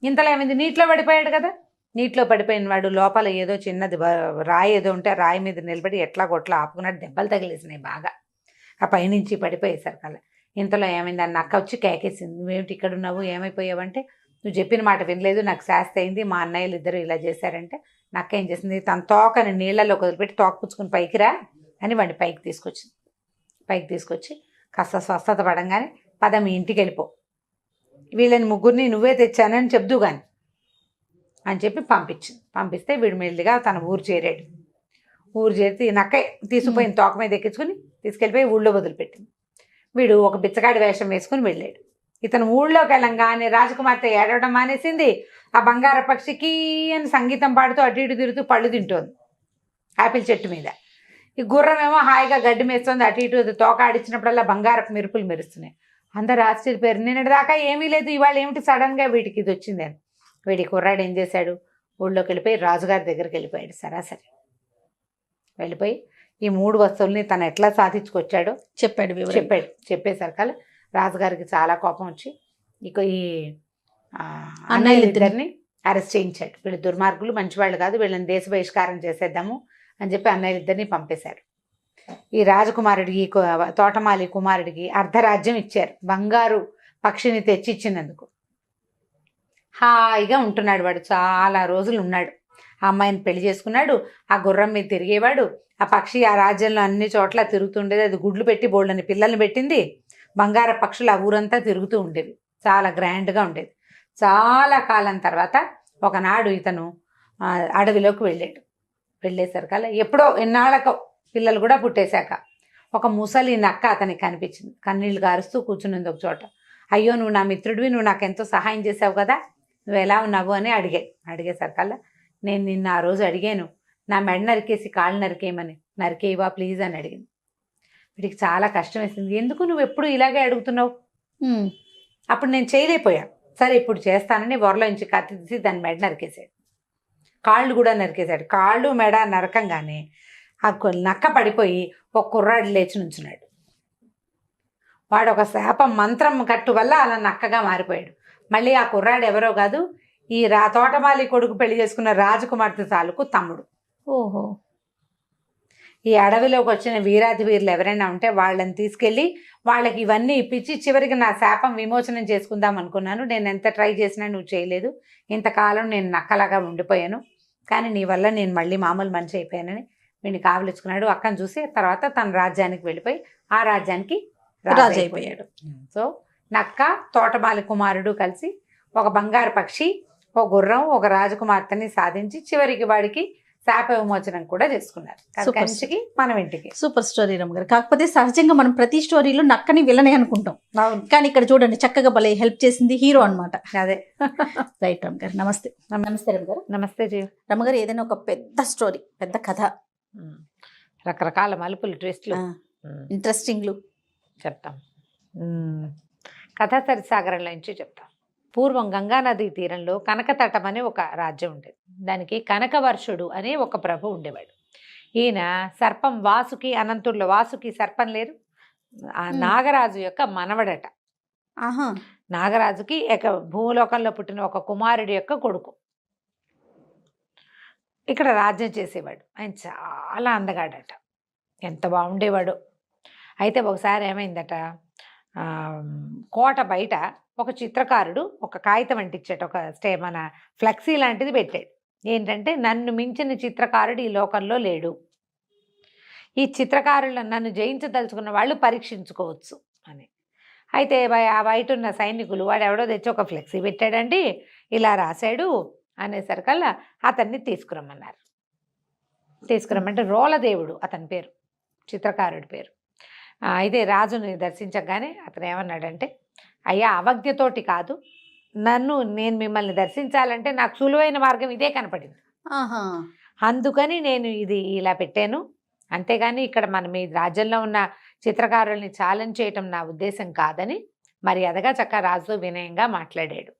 ఇంతలో ఏమైంది, నీటిలో పడిపోయాడు కదా. నీటిలో పడిపోయిన వాడు లోపల ఏదో చిన్నది రాయి ఏదో ఉంటే ఆ రాయి మీద నిలబడి ఎట్లా కొట్లా ఆపుకున్నట్టు దెబ్బలు తగిలేసినాయి బాగా. ఆ పైనుంచి పడిపోయేసరికి అలా. ఇంతలో ఏమైంది, ఆ నక్క వచ్చి కేకేసింది, నువ్వేమిటి ఇక్కడ ఉన్నావు, ఏమైపోయావంటే నువ్వు చెప్పిన మాట వినలేదు, నాకు శాస్తి అయింది, మా అన్నయ్యలు ఇద్దరు ఇలా చేశారంటే నక్క ఏం చేసింది, తన తోకని నీళ్ళలో వదిలిపెట్టి తోక పుచ్చుకుని పైకి రా అని వాడిని పైకి తీసుకొచ్చింది. పైకి తీసుకొచ్చి కాస్త స్వస్థత పడంగానే పద మీ ఇంటికి వెళ్ళిపో, వీళ్ళని ముగ్గురిని నువ్వే తెచ్చానని చెప్దు కానీ అని చెప్పి పంపించింది. పంపిస్తే వీడు మెల్లిగా తన ఊరు చేరాడు. ఊరు చేరి నక్క తీసుకుపోయిన తోక మీద ఎక్కించుకుని తీసుకెళ్ళిపోయి ఊళ్ళో వదిలిపెట్టింది. వీడు ఒక బిచ్చగాడి వేషం వేసుకుని వెళ్ళాడు. ఇతను ఊళ్ళోకి వెళ్ళంగానే రాజకుమార్తె ఏడవడం మానేసింది. ఆ బంగార పక్షికి అని సంగీతం పాడుతూ అటు ఇటు తిరుగుతూ పళ్ళు తింటోంది ఆపిల్ చెట్టు మీద. ఈ గుర్రమేమో హాయిగా గడ్డి మేస్తుంది, అటు ఇటు తోక ఆడించినప్పుడల్లా బంగారపు మెరుపులు మెరుస్తున్నాయి. అందరు ఆశ్చర్యపోయారు, నిన్నటి దాకా ఏమీ లేదు, ఇవాళ ఏమిటి సడన్గా వీటికి ఇది వచ్చిందని. వీడి కుర్రాడు ఏం చేశాడు, ఊళ్ళోకి వెళ్ళిపోయి రాజుగారి దగ్గరికి వెళ్ళిపోయాడు. సరాసరి వెళ్ళిపోయి ఈ 3 వస్తువుల్ని తను ఎట్లా సాధించుకొచ్చాడో చెప్పాడు. చెప్పేసరికల్ రాజుగారికి చాలా కోపం వచ్చి ఇక ఈ అన్నయ్యలిద్దరిని అరెస్ట్ చేయించాడు. వీళ్ళు దుర్మార్గులు, మంచివాళ్ళు కాదు, వీళ్ళని దేశ బహిష్కారం చేసేద్దాము అని చెప్పి అన్నయ్యలిద్దరిని పంపేశారు. ఈ రాజకుమారుడికి తోటమాలి కుమారుడికి అర్ధరాజ్యం ఇచ్చారు, బంగారు పక్షిని తెచ్చి ఇచ్చినందుకు. హాయిగా ఉంటున్నాడు వాడు, చాలా రోజులు ఉన్నాడు. ఆ అమ్మాయిని పెళ్లి చేసుకున్నాడు, ఆ గుర్రం మీద తిరిగేవాడు. ఆ పక్షి ఆ రాజ్యంలో అన్ని చోట్ల తిరుగుతుండేది, అది గుడ్లు పెట్టి బోళ్ళని పిల్లల్ని పెట్టింది. బంగార పక్షులు ఆ ఊరంతా తిరుగుతూ ఉండేవి, చాలా గ్రాండ్గా ఉండేది. చాలా కాలం తర్వాత ఒకనాడు ఇతను అడవిలోకి వెళ్ళాడు. వెళ్ళేసరికల్లా ఎప్పుడో ఎన్నాళ్ళకో పిల్లలు కూడా పుట్టేశాక ఒక ముసలి నక్క అతనికి కనిపించింది. కన్నీళ్లు గారుస్తూ కూర్చునింది ఒక చోట. అయ్యో నువ్వు నా మిత్రుడివి, నువ్వు నాకు ఎంతో సహాయం చేసావు కదా, నువ్వు ఎలా ఉన్నావు అని అడిగేసరికల్లా నేను నిన్న ఆ రోజు అడిగాను, నా మెడ నరికేసి కాళ్ళు నరికేయమని, నరికేయవా ప్లీజ్ అని అడిగింది. వీడికి చాలా కష్టం వేసింది, ఎందుకు నువ్వు ఎప్పుడు ఇలాగే అడుగుతున్నావు, అప్పుడు నేను చేయలేకపోయా, సరే ఇప్పుడు చేస్తానని వరలో నుంచి కత్తి తీసి దాన్ని మెడ నరికేశాడు. కాళ్ళు కూడా నరికేశాడు. కాళ్ళు మెడ నరకంగానే ఆ నక్క పడిపోయి ఒక కుర్రాడు లేచి నుంచున్నాడు. వాడు ఒక శాపం మంత్రం కట్టు వల్ల అలా నక్కగా మారిపోయాడు. మళ్ళీ ఆ కుర్రాడు ఎవరో కాదు, ఈ తోటమాలి కొడుకు పెళ్లి చేసుకున్న రాజకుమార్తె తాలూకు తమ్ముడు. ఓహో. ఈ అడవిలోకి వచ్చిన వీరాది వీరులు ఎవరైనా ఉంటే వాళ్ళని తీసుకెళ్ళి వాళ్ళకి ఇవన్నీ ఇప్పించి చివరికి నా శాపం విమోచనం చేసుకుందాం అనుకున్నాను, నేను ఎంత ట్రై చేసినా నువ్వు చేయలేదు, ఇంతకాలం నేను నక్కలాగా ఉండిపోయాను, కానీ నీ వల్ల నేను మళ్ళీ మామూలు మనిషి అయిపోయానని వీడిని కావలించుకున్నాడు. అక్కని చూసి తర్వాత తన రాజ్యానికి వెళ్ళిపోయి ఆ రాజ్యానికి రాజు అయిపోయాడు. సో నక్క, తోటమాలి కుమారుడు కలిసి ఒక బంగారు పక్షి, ఒక గుర్రం, ఒక రాజకుమార్తెని సాధించి చివరికి వాడికి శాప విమోచనం కూడా చేసుకున్నారు. కంచికి మనం ఇంటికి. సూపర్ స్టోరీ రమ్మ గారు. కాకపోతే సహజంగా మనం ప్రతి స్టోరీలో నక్కని విలనే అనుకుంటాం, కానీ ఇక్కడ చూడండి చక్కగా భలే హెల్ప్ చేసింది, హీరో అనమాట. అదే రైట్ రమ్మ గారు, నమస్తే. నమస్తే రమ్మ గారు. నమస్తే జీవ. రమ్మ గారు, ఏదైనా ఒక పెద్ద స్టోరీ, పెద్ద కథ, రకరకాల మలుపులు, ట్విస్ట్లు, ఇంట్రెస్టింగ్లు చెప్తాం. కథా సరిసాగరంలో నుంచి చెప్తాం. పూర్వం గంగానదీ తీరంలో కనకతటం అనే ఒక రాజ్యం ఉండేది. దానికి కనకవర్షుడు అనే ఒక ప్రభు ఉండేవాడు. ఈయన సర్పం వాసుకి, అనంతుల్లో వాసుకి సర్పం లేరు, ఆ నాగరాజు యొక్క మనవడట. నాగరాజుకి భూలోకంలో పుట్టిన ఒక కుమారుడి యొక్క కొడుకు. ఇక్కడ రాజ్యం చేసేవాడు. ఆయన చాలా అందగాడట, ఎంత బాగుండేవాడు. అయితే ఒకసారి ఏమైందట, ఆ, కోట బయట ఒక చిత్రకారుడు ఒక కాగితం అంటించాడు, మన ఫ్లెక్సీ లాంటిది పెట్టాడు. ఏంటంటే, నన్ను మించిన చిత్రకారుడు ఈ లోకంలో లేడు, ఈ చిత్రకారులను నన్ను జయించదలుచుకున్న వాళ్ళు పరీక్షించుకోవచ్చు అని. అయితే ఆ బయట ఉన్న సైనికులు వాడు ఎవడో తెచ్చి ఒక ఫ్లెక్సీ పెట్టాడండి, ఇలా రాశాడు అనేసరికల్లా అతన్ని తీసుకురమ్మన్నారు. తీసుకురమ్మంటే రోలదేవుడు అతని పేరు, చిత్రకారుడి పేరు. అయితే రాజుని దర్శించగానే అతను ఏమన్నాడంటే, అయ్యా, అవజ్ఞతోటి కాదు, నేను మిమ్మల్ని దర్శించాలంటే నాకు సులువైన మార్గం ఇదే కనపడింది, అందుకని నేను ఇది ఇలా పెట్టాను, అంతేగాని ఇక్కడ మీ రాజ్యంలో ఉన్న చిత్రకారుల్ని ఛాలెంజ్ చేయటం నా ఉద్దేశం కాదని మర్యాదగా చక్కగా రాజుతో వినయంగా మాట్లాడాడు.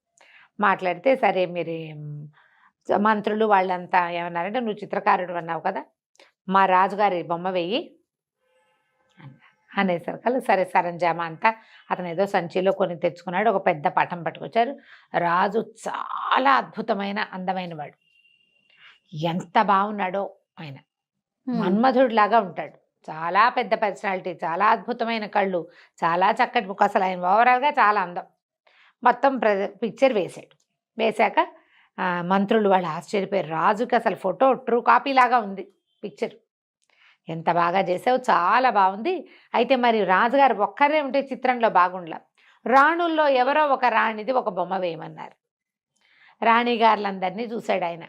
మాట్లాడితే, సరే మీరు మంత్రులు వాళ్ళంతా ఏమన్నారంటే, నువ్వు చిత్రకారుడు అన్నావు కదా, మా రాజుగారి బొమ్మ వెయ్యి అనేసరికల్లా సరే సరంజామా అంతా అతను ఏదో సంచిలో కొన్ని తెచ్చుకున్నాడు. ఒక పెద్ద పటం పట్టుకొచ్చారు. రాజు చాలా అద్భుతమైన అందమైన వాడు, ఎంత బాగున్నాడో ఆయన, మన్మధుడిలాగా ఉంటాడు, చాలా పెద్ద పర్సనాలిటీ, చాలా అద్భుతమైన కళ్ళు, చాలా చక్కటి ముఖం, అసలు ఆయన ఓవరాల్గా చాలా అందం. మొత్తం పిక్చర్ వేశాడు. వేశాక మంత్రులు వాళ్ళు ఆశ్చర్యపోయారు. రాజుకి అసలు ఫోటో ట్రూ కాపీ లాగా ఉంది పిక్చర్, ఎంత బాగా చేసావు, చాలా బాగుంది. అయితే మరి రాజుగారు ఒక్కరే ఉంటే చిత్రంలో బాగుండలా, రాణుల్లో ఎవరో ఒక రాణిది ఒక బొమ్మ వేయమన్నారు. రాణిగారులందరినీ చూశాడు ఆయన,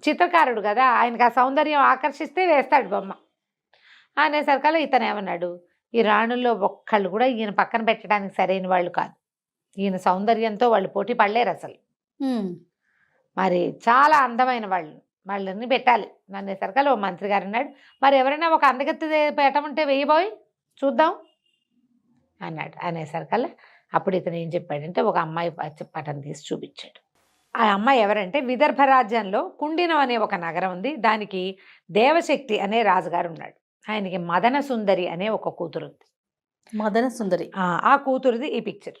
చిత్రకారుడు కదా, ఆయనకు ఆ సౌందర్యం ఆకర్షిస్తే వేస్తాడు బొమ్మ అనేసరికల్లా ఇతను ఏమన్నాడు, ఈ రాణుల్లో ఒక్కళ్ళు కూడా ఈయన పక్కన పెట్టడానికి సరైన వాళ్ళు కాదు, ఈయన సౌందర్యంతో వాళ్ళు పోటీ పడలేరు అసలు, మరి చాలా అందమైన వాళ్ళని పెట్టాలి అనేసరికల్లా ఓ మంత్రి గారు అన్నాడు, మరి ఎవరైనా ఒక అందగత్తి పెట్టమంటే వేయబోయి చూద్దాం అన్నాడు. అనేసరికల్లా అప్పుడు ఇతను ఏం చెప్పాడంటే, ఒక అమ్మాయి పటం తీసి చూపించాడు. ఆ అమ్మాయి ఎవరంటే, విదర్భ రాజ్యంలో కుండినం అనే ఒక నగరం ఉంది, దానికి దేవశక్తి అనే రాజుగారు ఉన్నాడు. ఆయనకి మదన సుందరి అనే ఒక కూతురు ఉంది. మదన సుందరి, ఆ కూతురుది ఈ పిక్చర్.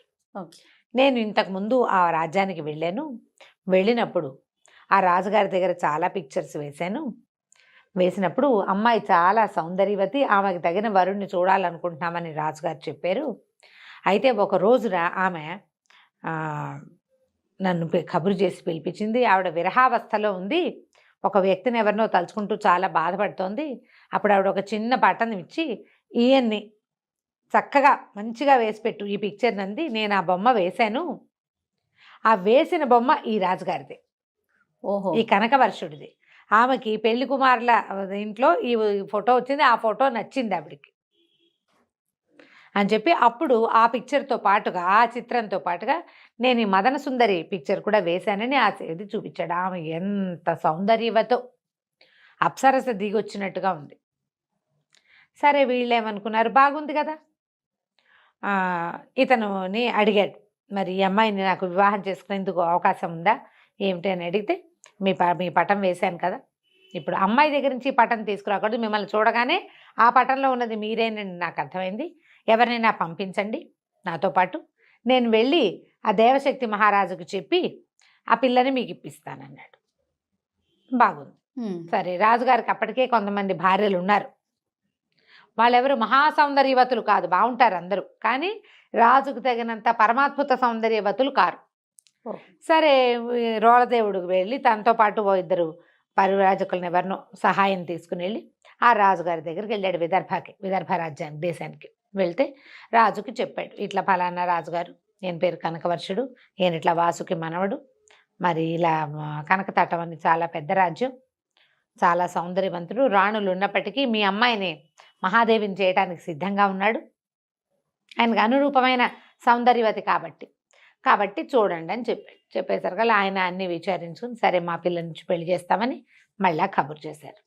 నేను ఇంతకుముందు ఆ రాజ్యానికి వెళ్ళినప్పుడు ఆ రాజుగారి దగ్గర చాలా పిక్చర్స్ వేసినప్పుడు అమ్మాయి చాలా సౌందర్యవతి, ఆమెకు తగిన వరుణ్ణి చూడాలనుకుంటున్నామని రాజుగారు చెప్పారు. అయితే ఒక రోజున ఆమె నన్ను కబురు చేసి పిలిపించింది. ఆవిడ విరహావస్థలో ఉంది, ఒక వ్యక్తిని ఎవరినో తలుచుకుంటూ చాలా బాధపడుతోంది. అప్పుడు ఆవిడ ఒక చిన్న బటన్ ఇచ్చి, ఈయన్ని చక్కగా మంచిగా వేసిపెట్టు ఈ పిక్చర్ నంది, నేను ఆ బొమ్మ వేశాను, ఆ వేసిన బొమ్మ ఈ రాజుగారిది, ఓహో, ఈ కనకవర్షుడిది. ఆమెకి పెళ్లి కుమారుల ఇంట్లో ఈ ఫోటో వచ్చింది, ఆ ఫోటో నచ్చింది ఆవిడికి అని చెప్పి, అప్పుడు ఆ పిక్చర్తో పాటుగా, ఆ చిత్రంతో పాటుగా నేను ఈ మదన సుందరి పిక్చర్ కూడా వేశానని ఇది చూపించాడు. ఆమె ఎంత సౌందర్యవతో, అప్సరస దిగొచ్చినట్టుగా ఉంది. సరే వీళ్ళేమనుకున్నారు, బాగుంది కదా, ఇతనుని అడిగాడు, మరి ఈ అమ్మాయిని నాకు వివాహం చేసుకునేందుకు అవకాశం ఉందా ఏమిటి అని అడిగితే, మీ పటం వేశాను కదా, ఇప్పుడు అమ్మాయి దగ్గర నుంచి పటం తీసుకురాకూడదు, మిమ్మల్ని చూడగానే ఆ పటంలో ఉన్నది మీరేనని నాకు అర్థమైంది, ఎవరినైనా పంపించండి నాతో పాటు, నేను వెళ్ళి ఆ దేవశక్తి మహారాజుకు చెప్పి ఆ పిల్లని మీకు ఇప్పిస్తానన్నాడు. బాగుంది. సరే, రాజుగారికి అప్పటికే కొంతమంది భార్యలు ఉన్నారు, వాళ్ళెవరు మహాసౌందర్యవతులు కాదు, బాగుంటారు అందరూ, కానీ రాజుకు తగినంత పరమాద్భుత సౌందర్యవతులు కారు. సరే, రోలదేవుడికి వెళ్ళి తనతో పాటు ఓ ఇద్దరు పరివ్రాజకులను ఎవరినో సహాయం తీసుకుని వెళ్ళి ఆ రాజుగారి దగ్గరికి వెళ్ళాడు, విదర్భ రాజ్యానికి, దేశానికి వెళ్తే రాజుకి చెప్పాడు, ఇట్లా ఫలానా రాజుగారు, నేను పేరు కనకవర్షుడు, నేను ఇట్లా వాసుకి మనవడు, మరి ఇలా కనకతటం అని చాలా పెద్ద రాజ్యం, చాలా సౌందర్యవంతుడు, రాణులు ఉన్నప్పటికీ మీ అమ్మాయిని మహాదేవిని చేయడానికి సిద్ధంగా ఉన్నాడు, ఆయనకు అనురూపమైన సౌందర్యవతి కాబట్టి చూడండి అని చెప్పేసరికి ఆయన అన్ని విచారించుకుని, సరే మా పిల్లల నుంచి పెళ్లి చేస్తామని మళ్ళా కబురు చేశారు.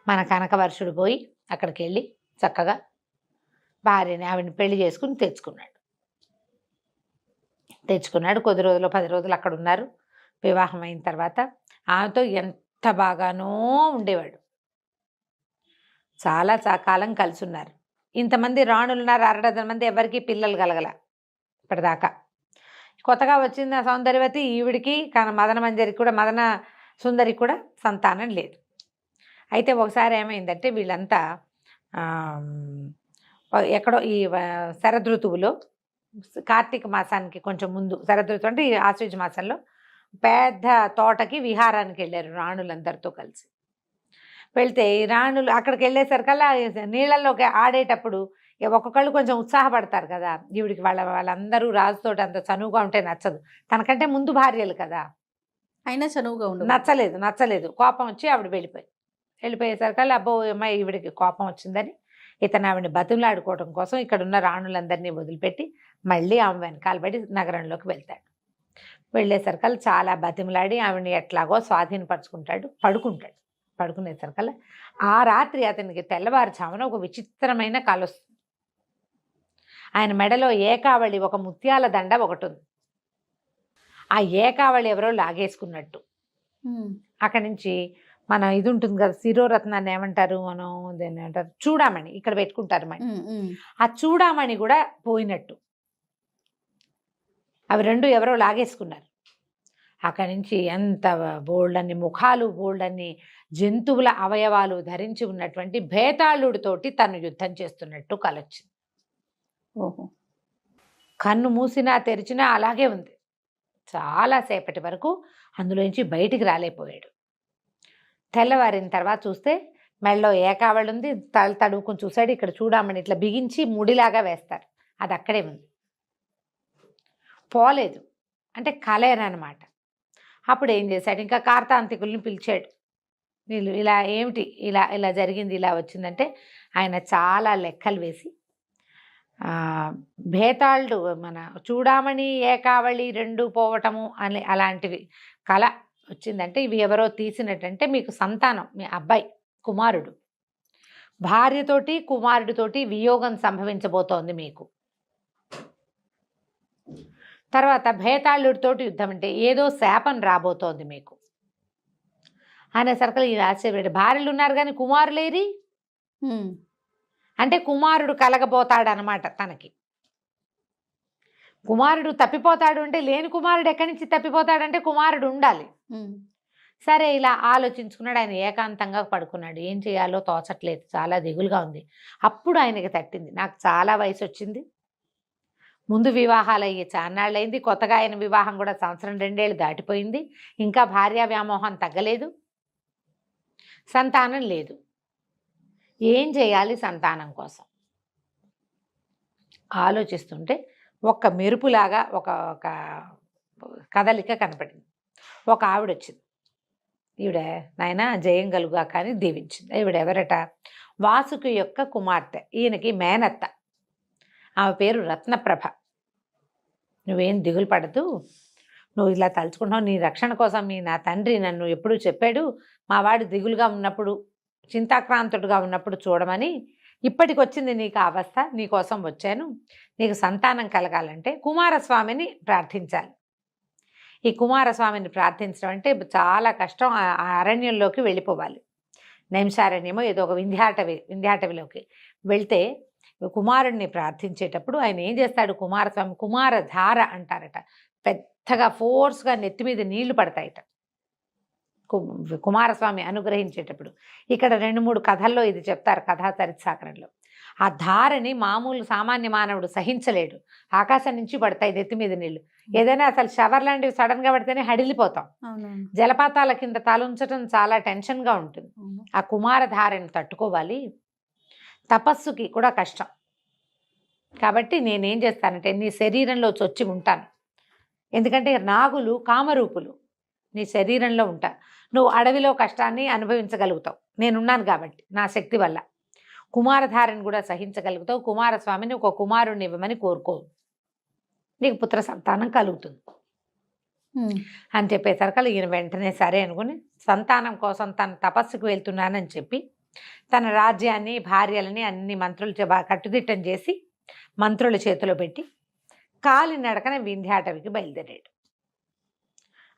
మన కనకవర్షుడు పోయి అక్కడికి వెళ్ళి చక్కగా భార్యని ఆవిడని పెళ్లి చేసుకుని తెచ్చుకున్నాడు. కొద్ది రోజులు 10 రోజులు అక్కడ ఉన్నారు. వివాహం అయిన తర్వాత ఆమెతో ఎంత బాగానో ఉండేవాడు, చాలా కాలం కలిసి ఉన్నారు. ఇంతమంది రాణులు ఉన్నారు, 60 మంది, ఎవరికి పిల్లలు కలగల ఇప్పటిదాకా. కొత్తగా వచ్చిన సౌందర్యవతి ఈవిడికి మదన సుందరికి కూడా సంతానం లేదు. అయితే ఒకసారి ఏమైందంటే, వీళ్ళంతా ఎక్కడో ఈ శరదృతువులో కార్తీక మాసానికి కొంచెం ముందు, శరదృతువు అంటే ఈ ఆశ్వయుజ మాసంలో పెద్ద తోటకి విహారానికి వెళ్ళారు రాణులందరితో కలిసి. వెళ్తే ఈ రాణులు అక్కడికి వెళ్ళేసరికల్లా నీళ్ళల్లోకి ఆడేటప్పుడు ఒక్కొక్కళ్ళు కొంచెం ఉత్సాహపడతారు కదా, ఈవిడికి వాళ్ళందరూ రాజుతోటి అంత చనువుగా ఉంటే నచ్చదు, తనకంటే ముందు భార్యలు కదా, అయినా చనువుగా ఉండదు. నచ్చలేదు కోపం వచ్చి ఆవిడ వెళ్ళిపోయేసరికల్లా అబ్బో అమ్మాయి ఈవిడికి కోపం వచ్చిందని ఇతను ఆవిడని బతులాడుకోవడం కోసం ఇక్కడ ఉన్న రాణులందరినీ వదిలిపెట్టి మళ్ళీ ఆమె వెనకాల పడి నగరంలోకి వెళ్తాడు. వెళ్ళేసరికల్లా చాలా బతిమలాడి ఆవిడని ఎట్లాగో స్వాధీనపరుచుకుంటాడు. పడుకునేసరికల్లా ఆ రాత్రి అతనికి తెల్లవారుజామున ఒక విచిత్రమైన కల వస్తుంది. ఆయన మెడలో ఏకావళి, ఒక ముత్యాల దండ ఒకటి ఉంది. ఆ ఏకావళి ఎవరో లాగేసుకున్నట్టు. అక్కడి నుంచి మన ఇది ఉంటుంది కదా, శిరోరత్నాన్ని ఏమంటారు మనం, దాన్ని ఏమంటారు, చూడామణి, ఇక్కడ పెట్టుకుంటారు మణి, ఆ చూడామణి కూడా పోయినట్టు. అవి రెండు ఎవరో లాగేసుకున్నారు. అక్కడి నుంచి ఎంత బోల్డన్ని ముఖాలు, బోల్డన్ని జంతువుల అవయవాలు ధరించి ఉన్నటువంటి భేతాళుడితోటి తను యుద్ధం చేస్తున్నట్టు కలొచ్చింది. ఓహో. కన్ను మూసినా తెరిచినా అలాగే ఉంది. చాలాసేపటి వరకు అందులోంచి బయటికి రాలేకపోయాడు. తెల్లవారిన తర్వాత చూస్తే మెడలో ఏకావళి ఉంది. తడువుకుని చూశాడు, ఇక్కడ చూడమని ఇట్లా బిగించి ముడిలాగా వేస్తారు, అది అక్కడే ఉంది, పోలేదు. అంటే కలేనమాట. అప్పుడు ఏం చేశాడు, ఇంకా కార్తాంతికుల్ని పిలిచాడు. వీళ్ళు ఇలా ఏమిటి ఇలా జరిగింది, ఇలా వచ్చిందంటే ఆయన చాలా లెక్కలు వేసి భేతాళుడు మన చూడామణి ఏకావళి రెండు పోవటము అని అలాంటివి కళ వచ్చిందంటే ఇవి ఎవరో తీసినట్టంటే మీకు సంతానం, మీ అబ్బాయి కుమారుడు, భార్యతోటి కుమారుడితోటి వియోగం సంభవించబోతోంది మీకు. తర్వాత భేతాళుడితోటి యుద్ధం అంటే ఏదో శాపం రాబోతోంది మీకు అనేసరికి ఈ ఆశ్చర్యపడి, భార్యలు ఉన్నారు కానీ కుమారులేరి అంటే కుమారుడు కలగబోతాడనమాట తనకి. కుమారుడు తప్పిపోతాడు అంటే లేని కుమారుడు ఎక్కడి నుంచి తప్పిపోతాడంటే కుమారుడు ఉండాలి. సరే ఇలా ఆలోచించుకున్నాడు. ఆయన ఏకాంతంగా పడుకున్నాడు. ఏం చేయాలో తోచట్లేదు, చాలా దిగులుగా ఉంది. అప్పుడు ఆయనకి తట్టింది, నాకు చాలా వయసు వచ్చింది, ముందు వివాహాలు అయ్యి చాన్నాళ్ళయింది, కొత్తగా ఆయన వివాహం కూడా 1-2 ఏళ్ళు దాటిపోయింది, ఇంకా భార్యా వ్యామోహం తగ్గలేదు, సంతానం లేదు, ఏం చేయాలి సంతానం కోసం ఆలోచిస్తుంటే ఒక్క మెరుపులాగా ఒక కదలిక కనపడింది. ఒక ఆవిడ వచ్చింది. ఈవిడ నాయన జయం కలుగా కానీ దీవించింది. ఈవిడెవరట, వాసుకి యొక్క కుమార్తె, ఈయనకి మేనత్త. ఆమె పేరు రత్నప్రభ. నువ్వేం దిగులు పడదు, నువ్వు ఇలా తలుచుకుంటున్నావు, నీ రక్షణ కోసం నా తండ్రి నన్ను ఎప్పుడూ చెప్పాడు, మా వాడు దిగులుగా ఉన్నప్పుడు చింతాక్రాంతుడుగా ఉన్నప్పుడు చూడమని, ఇప్పటికి వచ్చింది నీకు ఆ అవస్థ, నీకోసం వచ్చాను, నీకు సంతానం కలగాలంటే కుమారస్వామిని ప్రార్థించాలి. ఈ కుమారస్వామిని ప్రార్థించడం అంటే చాలా కష్టం. ఆ అరణ్యంలోకి వెళ్ళిపోవాలి, నైమిషారణ్యమో ఏదో ఒక వింధ్యాటవిలోకి వెళ్తే కుమారుడిని ప్రార్థించేటప్పుడు ఆయన ఏం చేస్తాడు, కుమారస్వామి కుమారధార అంటారట, పెద్దగా ఫోర్స్గా నెత్తి మీద నీళ్లు పడతాయట కుమారస్వామి అనుగ్రహించేటప్పుడు. ఇక్కడ 2-3 కథల్లో ఇది చెప్తారు, కథా చరిత్సాకరంలో. ఆ ధారని మామూలు సామాన్య మానవుడు సహించలేడు, ఆకాశం నుంచి పడతాయి నెత్తి మీద నీళ్లు. ఏదైనా అసలు షవర్ లాంటివి సడన్గా పడితేనే హడిలిపోతాం, జలపాతాల కింద తలుంచడం చాలా టెన్షన్గా ఉంటుంది. ఆ కుమారధారని తట్టుకోవాలి, తపస్సుకి కూడా కష్టం. కాబట్టి నేనేం చేస్తానంటే నీ శరీరంలో చొచ్చి ఉంటాను, ఎందుకంటే నాగులు కామరూపులు నీ శరీరంలో ఉంటా, నువ్వు అడవిలో కష్టాన్ని అనుభవించగలుగుతావు, నేనున్నాను కాబట్టి నా శక్తి వల్ల కుమారధారని కూడా సహించగలుగుతావు, కుమారస్వామిని ఒక కుమారుణ్ణి ఇవ్వమని కోరుకో, నీకు పుత్ర సంతానం కలుగుతుంది అని చెప్పేసరికి ఈయన వెంటనే సరే అనుకుని సంతానం కోసం తన తపస్సుకు వెళ్తున్నానని చెప్పి తన రాజ్యాన్ని భార్యలని అన్ని మంత్రులు కట్టుదిట్టం చేసి మంత్రుల చేతిలో పెట్టి కాలినడకన వింధ్యాటవికి బయలుదేరాడు.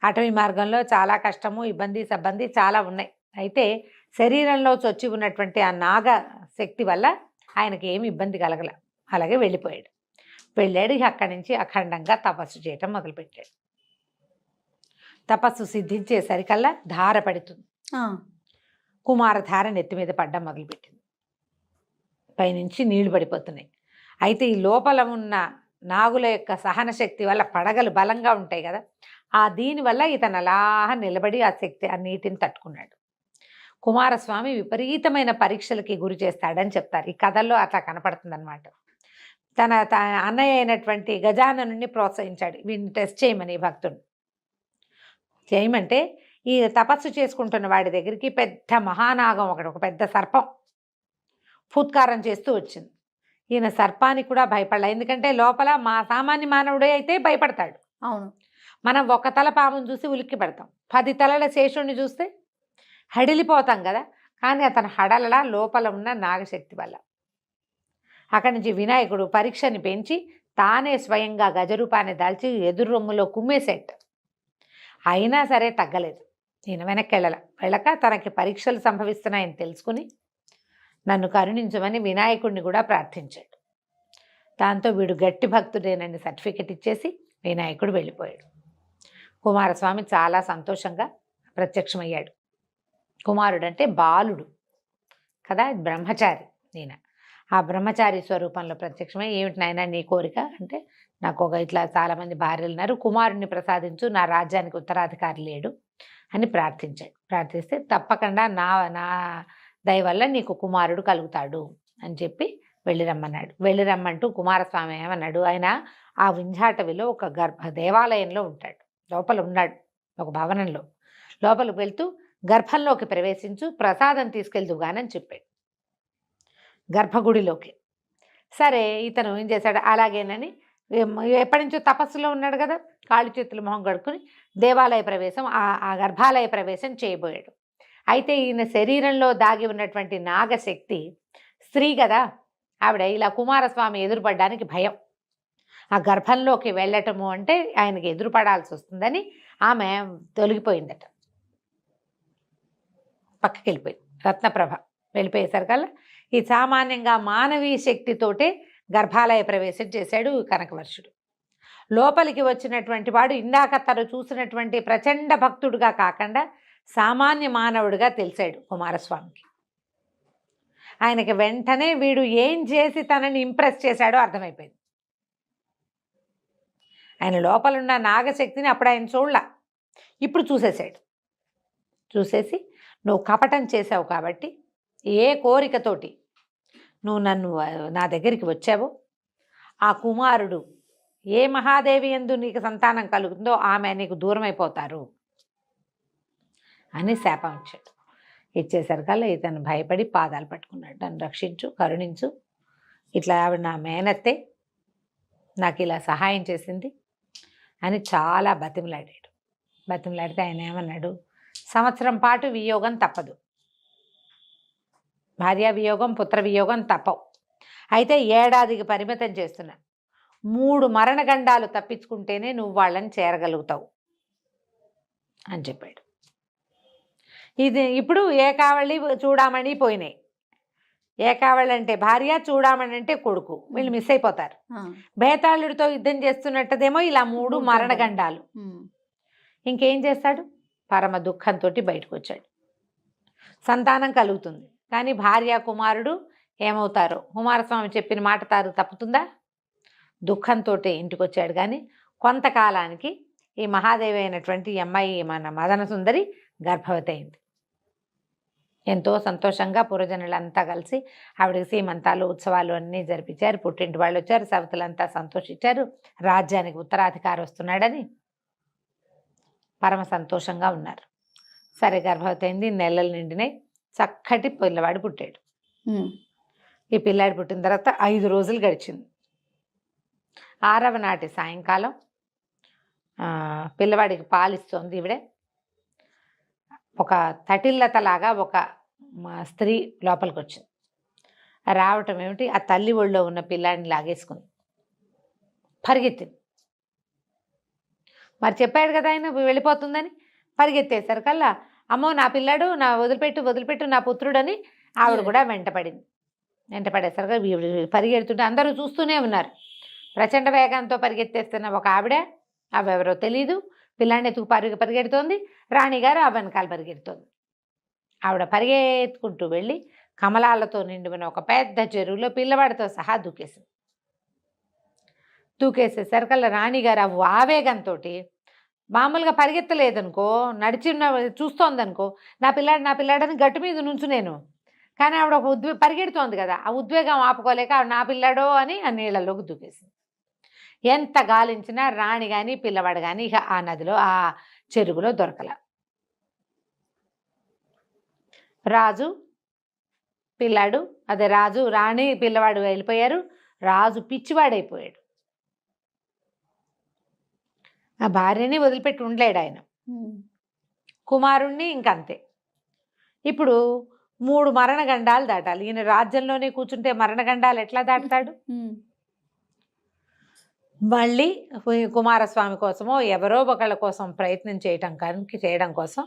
అటవీ మార్గంలో చాలా కష్టము, ఇబ్బంది సబ్బంది చాలా ఉన్నాయి. అయితే శరీరంలో చొచ్చి ఉన్నటువంటి ఆ నాగ శక్తి వల్ల ఆయనకి ఏమి ఇబ్బంది కలగల, అలాగే వెళ్ళిపోయాడు. వెళ్ళాడు, అక్కడి నుంచి అఖండంగా తపస్సు చేయటం మొదలుపెట్టాడు. తపస్సు సిద్ధించేసరికల్లా ధార పడుతుంది, కుమారధార నెత్తి మీద పడ్డం మొదలుపెట్టింది. పైనుంచి నీళ్లు పడిపోతున్నాయి. అయితే ఈ లోపల ఉన్న నాగుల యొక్క సహన శక్తి వల్ల పడగలు బలంగా ఉంటాయి కదా, దీనివల్ల ఇతను అలా నిలబడి ఆ నీటిని తట్టుకున్నాడు. కుమారస్వామి విపరీతమైన పరీక్షలకి గురి చేస్తాడని చెప్తారు. ఈ కథల్లో అట్లా కనపడుతుంది అనమాట. తన అన్నయ్య అయినటువంటి గజాననుని ప్రోత్సహించాడు, వీడిని టెస్ట్ చేయమని భక్తుడు. చేయమంటే ఈ తపస్సు చేసుకుంటున్న వాడి దగ్గరికి పెద్ద మహానాగం ఒక పెద్ద సర్పం ఫూత్కారం చేస్తూ వచ్చింది. ఈయన సర్పానికి కూడా భయపడలే, ఎందుకంటే లోపల సామాన్య మానవుడే అయితే భయపడతాడు. అవును, మనం ఒక తల పామును చూసి ఉలిక్కి పడతాం, 10 తలల శేషుణ్ణి చూస్తే హడిలిపోతాం కదా. కానీ అతను హడలలా లోపల ఉన్న నాగశక్తి వల్ల. అక్కడి నుంచి వినాయకుడు పరీక్షని పెంచి తానే స్వయంగా గజరూపాన్ని దాల్చి ఎదురు రొమ్ములో కుమ్మేసేట. అయినా సరే తగ్గలేదు. ఈయన వెనక్కి వెళ్ళక తనకి పరీక్షలు సంభవిస్తున్నాయని తెలుసుకుని నన్ను కరుణించమని వినాయకుడిని కూడా ప్రార్థించాడు. దాంతో వీడు గట్టి భక్తుడేనని సర్టిఫికెట్ ఇచ్చేసి వినాయకుడు వెళ్ళిపోయాడు. కుమారస్వామి చాలా సంతోషంగా ప్రత్యక్షమయ్యాడు. కుమారుడు అంటే బాలుడు కదా, బ్రహ్మచారి. నేను ఆ బ్రహ్మచారి స్వరూపంలో ప్రత్యక్షమై, ఏమిటి నాయనా నీ కోరిక అంటే, నాకు ఇట్లా చాలామంది భార్యలు ఉన్నారు, కుమారుడిని ప్రసాదించు, నా రాజ్యానికి ఉత్తరాధికారి లేడు అని ప్రార్థించాడు. ప్రార్థిస్తే తప్పకుండా నా దయ వల్ల నీకు కుమారుడు కలుగుతాడు అని చెప్పి వెళ్ళిరమ్మన్నాడు. వెళ్ళిరమ్మంటూ కుమారస్వామి ఏమన్నాడు, ఆయన ఆ వింజాటవిలో ఒక దేవాలయంలో ఉంటాడు, లోపల ఉన్నాడు ఒక భవనంలో. లోపలికి వెళ్తూ గర్భంలోకి ప్రవేశించు, ప్రసాదం తీసుకెళ్దుగానని చెప్పాడు గర్భగుడిలోకి. సరే ఇతను ఏం చేశాడు, అలాగేనని ఎప్పటి నుంచో తపస్సులో ఉన్నాడు కదా, కాళ్ళు చేతులు మొహం కడుక్కుని దేవాలయ ప్రవేశం ఆ గర్భాలయ ప్రవేశం చేయబోయాడు. అయితే ఈయన శరీరంలో దాగి ఉన్నటువంటి నాగశక్తి స్త్రీ కదా, ఆవిడ ఇలా కుమారస్వామి ఎదురుపడడానికి భయం. ఆ గర్భంలోకి వెళ్ళటము అంటే ఆయనకి ఎదురుపడాల్సి వస్తుందని ఆమె తొలగిపోయిందట, పక్కకి వెళ్ళిపోయింది. రత్నప్రభ వెళ్ళిపోయేసరికల్లా ఈ సామాన్యంగా మానవీయ శక్తితోటే గర్భాలయ ప్రవేశం చేశాడు కనకవర్షుడు. లోపలికి వచ్చినటువంటి వాడు ఇందాక తను చూసినటువంటి ప్రచండ భక్తుడుగా కాకుండా సామాన్య మానవుడిగా తెలిసాడు కుమారస్వామికి. ఆయనకి వెంటనే వీడు ఏం చేసి తనని ఇంప్రెస్ చేశాడో అర్థమైపోయింది. ఆయన లోపలున్న నాగశక్తిని అప్పుడు ఆయన చూడలా, ఇప్పుడు చూసేశాడు. చూసేసి, నువ్వు కపటం చేసావు కాబట్టి, ఏ కోరికతోటి నువ్వు నా దగ్గరికి వచ్చావో ఆ కుమారుడు ఏ మహాదేవి యందు నీకు సంతానం కలుగుతుందో ఆమె నీకు దూరం అయిపోతారు అని శాపం ఇచ్చాడు. ఇచ్చేసరికల్లా ఇతను భయపడి పాదాలు పట్టుకున్నాడు, నన్ను రక్షించు, కరుణించు, ఇట్లా ఆవిడ నా మేనత్తే, నాకు ఇలా సహాయం చేసింది అని చాలా బతిమలాడాడు. బతిమలాడితే ఆయన ఏమన్నాడు, సంవత్సరం పాటు వియోగం తప్పదు, భార్యా వియోగం పుత్ర వియోగం తప్పవు, అయితే ఏడాదికి పరిమితం చేస్తున్నా, 3 మరణగండాలు తప్పించుకుంటేనే నువ్వు వాళ్ళని చేరగలుగుతావు అని చెప్పాడు. ఇది ఇప్పుడు ఏకావళి చూడామణి పోయినాయి. ఏకావళి అంటే భార్య, చూడామణి అంటే కొడుకు, వీళ్ళు మిస్ అయిపోతారు. బేతాళుడితో యుద్ధం చేస్తున్నట్టదేమో ఇలా 3 మరణగండాలు. ఇంకేం చేస్తాడు, పరమ దుఃఖంతో బయటకు వచ్చాడు. సంతానం కలుగుతుంది, కానీ భార్య కుమారుడు ఏమవుతారో, కుమారస్వామి చెప్పిన మాట తప్పుతుందా, దుఃఖంతో ఇంటికి వచ్చాడు. కానీ కొంతకాలానికి ఈ మహాదేవి అయినటువంటి అమ్మాయి మన మదన సుందరి గర్భవతి అయింది. ఎంతో సంతోషంగా పురజనులంతా కలిసి ఆవిడకి సీమంతాలు ఉత్సవాలు అన్నీ జరిపించారు. పుట్టింటి వాళ్ళు వచ్చారు, సవతులంతా సంతోషించారు. రాజ్యానికి ఉత్తరాధికారి వస్తున్నాడని పరమ సంతోషంగా ఉన్నారు. సరే గర్భవతి అయింది, నెలలు నిండినాయి, చక్కటి పిల్లవాడు పుట్టాడు. ఈ పిల్లాడు పుట్టిన తర్వాత 5 రోజులు గడిచింది. 6వ నాటి సాయంకాలం పిల్లవాడికి పాలిస్తోంది ఈవిడే. ఒక తటిల్లతలాగా ఒక స్త్రీ లోపలికి వచ్చింది. రావటం ఏమిటి, ఆ తల్లి ఒళ్ళో ఉన్న పిల్లాడిని లాగేసుకుంది, పరిగెత్తింది. మరి చెప్పాడు కదా ఆయన వెళ్ళిపోతుందని, పరిగెత్తేసరికల్లా అమ్మో నా పిల్లాడు, నా వదిలిపెట్టు నా పుత్రుడని ఆవిడ కూడా వెంటపడింది. వెంటపడేసరికి పరిగెడుతుంటే అందరూ చూస్తూనే ఉన్నారు. ప్రచండ వేగంతో పరిగెత్తేస్తున్న ఒక ఆవిడ, అవెవరో తెలీదు, పిల్లాడిని ఎత్తుకు పరిగెడుతోంది. రాణిగారు ఆ వెనకాల పరిగెడుతోంది. ఆవిడ పరిగెత్తుకుంటూ వెళ్ళి కమలాలతో నిండిన ఒక పెద్ద చెరువులో పిల్లవాడితో సహా దూకేసేసరికల్లా రాణిగారు ఆవేగంతో మామూలుగా పరిగెత్తలేదనుకో, నడిచిన చూస్తోందనుకో, నా పిల్లాడని గట్టు మీద నుంచు నేను, కానీ ఆవిడ ఒక పరిగెడుతోంది కదా, ఆ ఉద్వేగం ఆపుకోలేక ఆవిడ నా పిల్లాడో అని ఆ నీళ్ళలోకి దూకేసింది. ఎంత గాలించినా రాణి కానీ పిల్లవాడు కానీ ఇక ఆ నదిలో ఆ చెరువులో దొరకల. రాజు పిల్లాడు అదే రాజు రాణి పిల్లవాడు వెళ్ళిపోయారు. రాజు పిచ్చివాడైపోయాడు. ఆ భార్యని వదిలిపెట్టి ఉండలేడు ఆయన, కుమారుణ్ణి ఇంకంతే. ఇప్పుడు 3 మరణగండాలు దాటాలి. ఈయన రాజ్యంలోనే కూర్చుంటే మరణగండాలు ఎట్లా దాటుతాడు? మళ్ళీ కుమారస్వామి కోసమో ఎవరో ఒకళ్ళ కోసం ప్రయత్నం చేయడం కోసం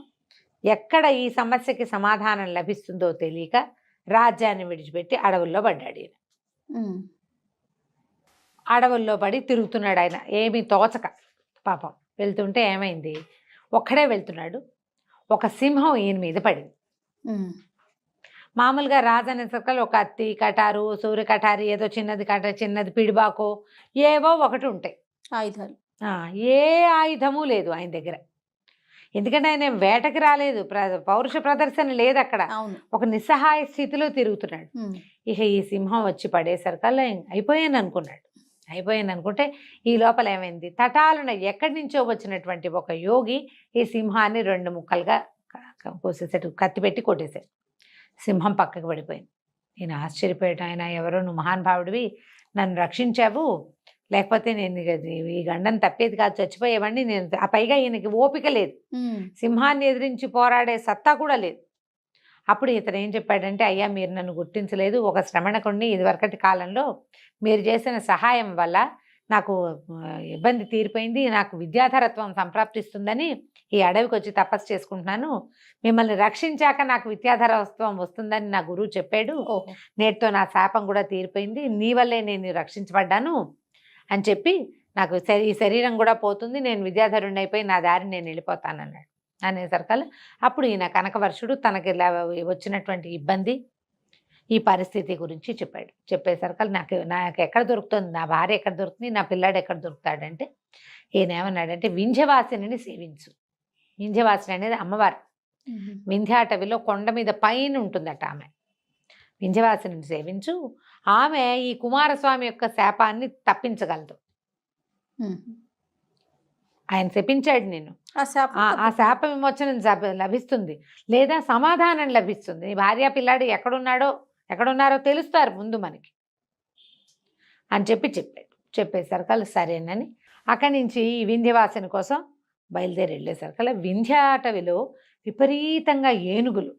ఎక్కడ ఈ సమస్యకి సమాధానం లభిస్తుందో తెలియక రాజ్యాన్ని విడిచిపెట్టి అడవుల్లో పడ్డాడు ఈయన. అడవుల్లో పడి తిరుగుతున్నాడు ఆయన, ఏమీ తోచక. పాపం వెళ్తుంటే ఏమైంది, ఒక్కడే వెళ్తున్నాడు, ఒక సింహం ఈయన మీద పడింది. మామూలుగా రాజు అనే సర్కల్ ఒక అత్తి కటారు, సూర్య కటారి, ఏదో చిన్నది పిడిబాకో ఏవో ఒకటి ఉంటాయి ఆయుధాలు. ఏ ఆయుధము లేదు ఆయన దగ్గర. ఎందుకంటే ఆయన వేటకి రాలేదు, పౌరుష ప్రదర్శన లేదు అక్కడ, ఒక నిస్సహాయ స్థితిలో తిరుగుతున్నాడు. ఇక ఈ సింహం వచ్చి పడేసరికల్లా అయిపోయాను అనుకుంటే ఈ లోపల ఏమైంది, తటాలున ఎక్కడి నుంచో వచ్చినటువంటి ఒక యోగి ఈ సింహాన్ని 2 ముక్కలుగా కోసేసాడు, కత్తి పెట్టి కొట్టేశాడు. సింహం పక్కకు పడిపోయింది. నేను ఆశ్చర్యపోయాడు. ఆయన ఎవరో, నువ్వు మహానుభావుడివి, నన్ను రక్షించావు, లేకపోతే నేను ఈ గండం తప్పేది కాదు, చచ్చిపోయేవాడిని నేను. ఆ పైగా ఈయనకి ఓపిక లేదు, సింహాన్ని ఎదిరించి పోరాడే సత్తా కూడా లేదు. అప్పుడు ఇతను ఏం చెప్పాడంటే, అయ్యా మీరు నన్ను గుర్తించలేదు, ఒక శ్రమణకుడిని ఇదివరకటి కాలంలో మీరు చేసిన సహాయం వల్ల నాకు ఇబ్బంది తీరిపోయింది, నాకు విద్యాధరత్వం సంప్రాప్తిస్తుందని ఈ అడవికి వచ్చి తపస్సు చేసుకుంటున్నాను, మిమ్మల్ని రక్షించాక నాకు విద్యాధరత్వం వస్తుందని నా గురువు చెప్పాడు, నేటితో నా శాపం కూడా తీరిపోయింది, నీ వల్లే నేను రక్షించబడ్డాను అని చెప్పి నాకు ఈ శరీరం కూడా పోతుంది, నేను విద్యాధరుణ్ణి అయిపోయి నా దారిని నేను వెళ్ళిపోతానన్నాడు. అనేసరికల్లా అప్పుడు ఈయన కనకవర్షుడు తనకి వచ్చినటువంటి ఇబ్బంది, ఈ పరిస్థితి గురించి చెప్పేసరికల్లా నాకు ఎక్కడ దొరుకుతుంది, నా భార్య ఎక్కడ దొరుకుతుంది, నా పిల్లాడు ఎక్కడ దొరుకుతాడంటే ఈయన ఏమన్నాడంటే, వింధ్యవాసిని సేవించు. వింధ్యవాసిని అనేది అమ్మవారు, వింధ్యాటవిలో కొండ మీద పైన ఉంటుందట ఆమె. వింధ్యవాసిని సేవించు, ఆమె ఈ కుమారస్వామి యొక్క శాపాన్ని తప్పించగలదు. ఆయన శపించాడు నేను, ఆ శాప విమోచనం లభిస్తుంది, లేదా సమాధానం లభిస్తుంది, నీ భార్య పిల్లాడు ఎక్కడున్నారో తెలుస్తారు ముందు మనకి అని చెప్పేసరికల్లా సరేనని అక్కడి నుంచి ఈ వింధ్యవాసిని కోసం బయలుదేరి వెళ్ళేసరికల్లా వింధ్యాటవిలో విపరీతంగా ఏనుగులు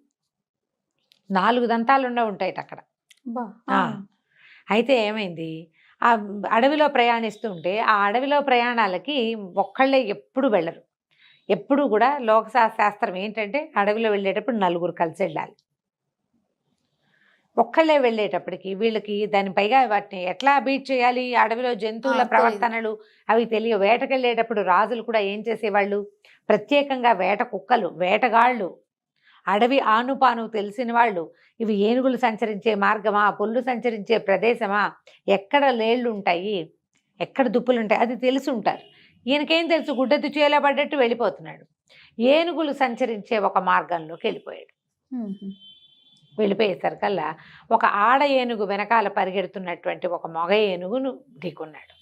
4 దంతాలు ఉంటాయి అక్కడ. అయితే ఏమైంది, ఆ అడవిలో ప్రయాణిస్తూ ఉంటే ఆ అడవిలో ప్రయాణాలకి ఒక్కళ్ళే ఎప్పుడు వెళ్ళరు. ఎప్పుడు కూడా లోకశాస్త్రం ఏంటంటే అడవిలో వెళ్ళేటప్పుడు 4 కలిసి వెళ్ళాలి. ఒక్కళ్ళే వెళ్ళేటప్పటికి వీళ్ళకి దాని పైగా వాటిని ఎట్లా బీట్ చేయాలి, అడవిలో జంతువుల ప్రవర్తనలు అవి తెలియ. వేటకెళ్ళేటప్పుడు రాజులు కూడా ఏం చేసేవాళ్ళు, ప్రత్యేకంగా వేట కుక్కలు, వేటగాళ్ళు, అడవి ఆనుపాను తెలిసిన వాళ్ళు, ఇవి ఏనుగులు సంచరించే మార్గమా, పుల్లు సంచరించే ప్రదేశమా, ఎక్కడ లేళ్ళు ఉంటాయి, ఎక్కడ దుప్పులు ఉంటాయి, అది తెలిసి ఉంటారు. ఈయనకేం తెలుసు, గుడ్డెత్తు చేలో పడ్డట్టు వెళ్ళిపోతున్నాడు. ఏనుగులు సంచరించే ఒక మార్గంలోకి వెళ్ళిపోయాడు. వెళ్ళిపోయేసరికల్లా ఒక ఆడ ఏనుగు వెనకాల పరిగెడుతున్నటువంటి ఒక మగ ఏనుగును ఢీకున్నాడు.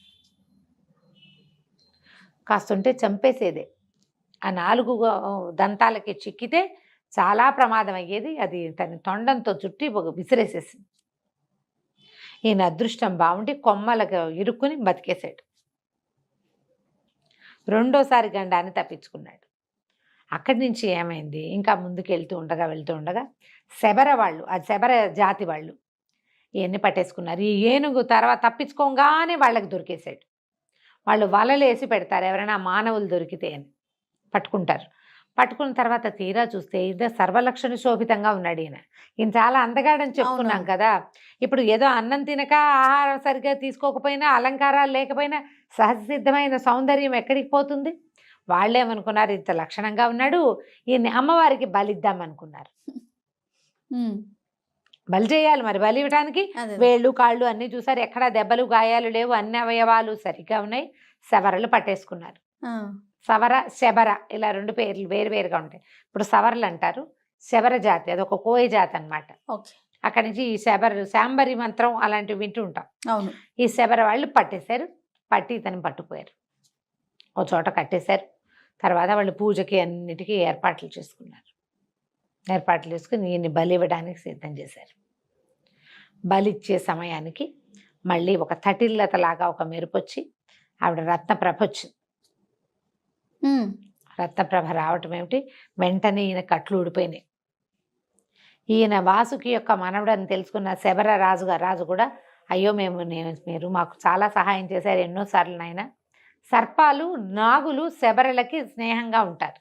కాస్తుంటే చంపేసేదే, ఆ 4 దంతాలకి చిక్కితే చాలా ప్రమాదం అయ్యేది. అది తన తొండంతో చుట్టి విసిరేసేసింది. ఈయన అదృష్టం బాగుండి కొమ్మలకు ఇరుక్కుని బతికేశాడు. 2వసారి గండాన్ని తప్పించుకున్నాడు. అక్కడి నుంచి ఏమైంది, ఇంకా ముందుకు వెళ్తూ ఉండగా శబర వాళ్ళు, అది శబర జాతి వాళ్ళు ఇవన్నీ పట్టేసుకున్నారు. ఈ ఏనుగు తర్వాత తప్పించుకోగానే వాళ్ళకి దొరికేశాడు. వాళ్ళు వలలేసి పెడతారు, ఎవరైనా మానవులు దొరికితే అని పట్టుకుంటారు. పట్టుకున్న తర్వాత తీరా చూస్తే ఇది సర్వలక్షణ శోభితంగా ఉన్నాడు ఈయన. ఈయన చాలా అందగాడని చెప్పుకున్నాం కదా. ఇప్పుడు ఏదో అన్నం తినక, ఆహారం సరిగ్గా తీసుకోకపోయినా, అలంకారాలు లేకపోయినా సహజసిద్ధమైన సౌందర్యం ఎక్కడికి పోతుంది? వాళ్ళేమనుకున్నారు, ఇంత లక్షణంగా ఉన్నాడు, ఈయన్ని అమ్మవారికి బలిద్దామనుకున్నారు. బలి చేయాలి మరి. బలి ఇవ్వడానికి అదే. వేళ్ళు కాళ్ళు అన్ని చూసారు, ఎక్కడా దెబ్బలు గాయాలు లేవు, అన్ని అవయవాలు సరిగ్గా ఉన్నాయి. శబరలు పట్టేసుకున్నారు. ఆ, సవర శబర ఇలా 2 పేర్లు వేరువేరుగా ఉంటాయి. ఇప్పుడు సవర్లు అంటారు, శబర జాతి అదొక కోయ జాతి అన్నమాట. ఓకే. అక్కడి నుంచి ఈ శాంబరి మంత్రం అలాంటివి వింటూ ఉంటాం. అవును. ఈ శబర వాళ్ళు పట్టేశారు, పట్టి ఇతను పట్టుకుపోయారు, ఓ చోట కట్టేశారు. తర్వాత వాళ్ళు పూజకి అన్నిటికీ ఏర్పాట్లు చేసుకున్నారు. ఏర్పాట్లు చేసుకుని ఈయన్ని బలి ఇవ్వడానికి సిద్ధం చేశారు. బలిచ్చే సమయానికి మళ్ళీ ఒక తటిల్లతలాగా ఒక మెరుపు వచ్చి ఆవిడ రత్నప్రభ వచ్చింది. ఉమ్, రత్నప్రభ రావటం ఏమిటి, వెంటనే ఈయన కట్లు ఊడిపోయినాయి. ఈయన వాసుకి యొక్క మనవడు అని తెలుసుకున్న శబర రాజు కూడా, అయ్యో మీరు మాకు చాలా సహాయం చేశారు ఎన్నోసార్లు నాయన. సర్పాలు నాగులు శబరలకి స్నేహంగా ఉంటారు.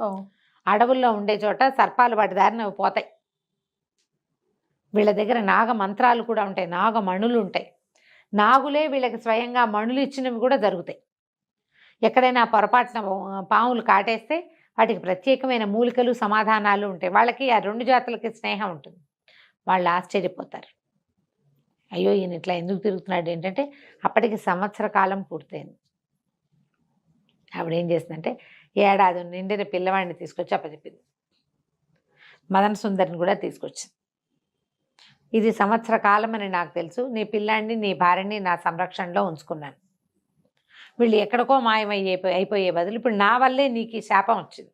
ఓ, అడవుల్లో ఉండే చోట సర్పాలు వాటి దారిన పోతాయి. వీళ్ళ దగ్గర నాగ మంత్రాలు కూడా ఉంటాయి, నాగమణులు ఉంటాయి. నాగులే వీళ్ళకి స్వయంగా మణులు ఇచ్చినవి కూడా జరుగుతాయి. ఎక్కడైనా పొరపాటున పాములు కాటేస్తే వాటికి ప్రత్యేకమైన మూలికలు సమాధానాలు ఉంటాయి. వాళ్ళకి ఆ 2 జాతులకి స్నేహం ఉంటుంది. వాళ్ళు ఆశ్చర్యపోతారు, అయ్యో ఈయన ఇట్లా ఎందుకు తిరుగుతున్నాడు. ఏంటంటే అప్పటికి సంవత్సర కాలం పూర్తయింది. ఆవిడ ఏం చేసిందంటే ఏడాది నిండిన పిల్లవాడిని తీసుకొచ్చి అప్పచెప్పింది. మదన సుందరిని కూడా తీసుకొచ్చింది. ఇది సంవత్సర కాలం అని నాకు తెలుసు, నీ పిల్లాడిని నీ భార్యని నా సంరక్షణలో ఉంచుకున్నాను. వీళ్ళు ఎక్కడికో అయిపోయే బదులు ఇప్పుడు నా వల్లే నీకు ఈ శాపం వచ్చింది.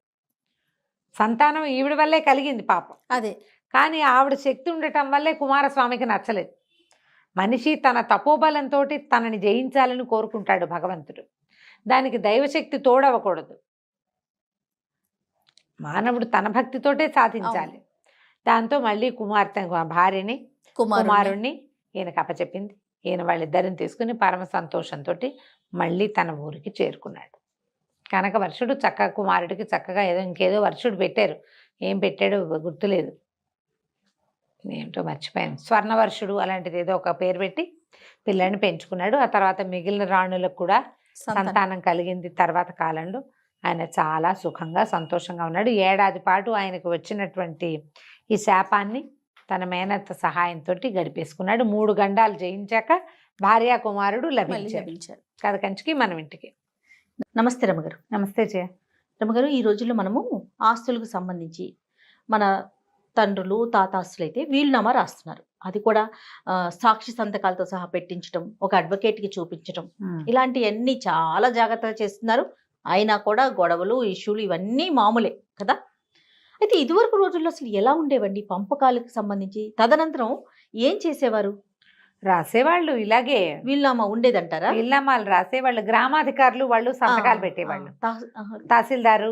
సంతానం ఈవిడ వల్లే కలిగింది పాపం. అదే. కానీ ఆవిడ శక్తి ఉండటం వల్లే కుమారస్వామికి నచ్చలేదు. మనిషి తన తపోబలంతో తనని జయించాలని కోరుకుంటాడు భగవంతుడు. దానికి దైవశక్తి తోడవకూడదు. మానవుడు తన భక్తితోటే సాధించాలి. దాంతో మళ్ళీ భార్యని కుమారుణ్ణి ఈయనకు అప్పచెప్పింది. ఈయన వాళ్ళిద్దరిని తీసుకుని పరమ సంతోషంతో మళ్ళీ తన ఊరికి చేరుకున్నాడు. కనకవర్షుడు కుమారుడికి చక్కగా ఇంకేదో వర్షుడు పెట్టారు, ఏం పెట్టాడో గుర్తులేదు, ఏమిటో మర్చిపోయాను. స్వర్ణవర్షుడు అలాంటిది ఏదో ఒక పేరు పెట్టి పిల్లని పెంచుకున్నాడు. ఆ తర్వాత మిగిలిన రాణులకు కూడా సంతానం కలిగింది. తర్వాత కాలంలో ఆయన చాలా సుఖంగా సంతోషంగా ఉన్నాడు. ఏడాది పాటు ఆయనకు వచ్చినటువంటి ఈ శాపాన్ని తన మేనత్త సహాయంతో గడిపేసుకున్నాడు. 3 గండాలు జయించాక భార్యా కుమారుడు లభించారు. కథ కంచికి మనం ఇంటికి. నమస్తే రమగారు. నమస్తే జయ. రమగారు, ఈ రోజుల్లో మనము ఆస్తులకు సంబంధించి మన తండ్రులు తాతాస్తులు అయితే వీలునామా రాస్తున్నారు. అది కూడా సాక్షి సంతకాలతో సహా పెట్టించడం, ఒక అడ్వకేట్కి చూపించడం, ఇలాంటివన్నీ చాలా జాగ్రత్తగా చేస్తున్నారు. అయినా కూడా గొడవలు ఇష్యూలు ఇవన్నీ మామూలే కదా. అయితే ఇదివరకు రోజుల్లో అసలు ఎలా ఉండేవండి పంపకాలకు సంబంధించి? తదనంతరం ఏం చేసేవారు? రాసేవాళ్ళు ఇలాగే వీలునామా ఉండేదంటారా? వీలునామాలు రాసేవాళ్ళు. గ్రామాధికారులు వాళ్ళు సంతకాలు పెట్టేవాళ్ళు. తహసీల్దార్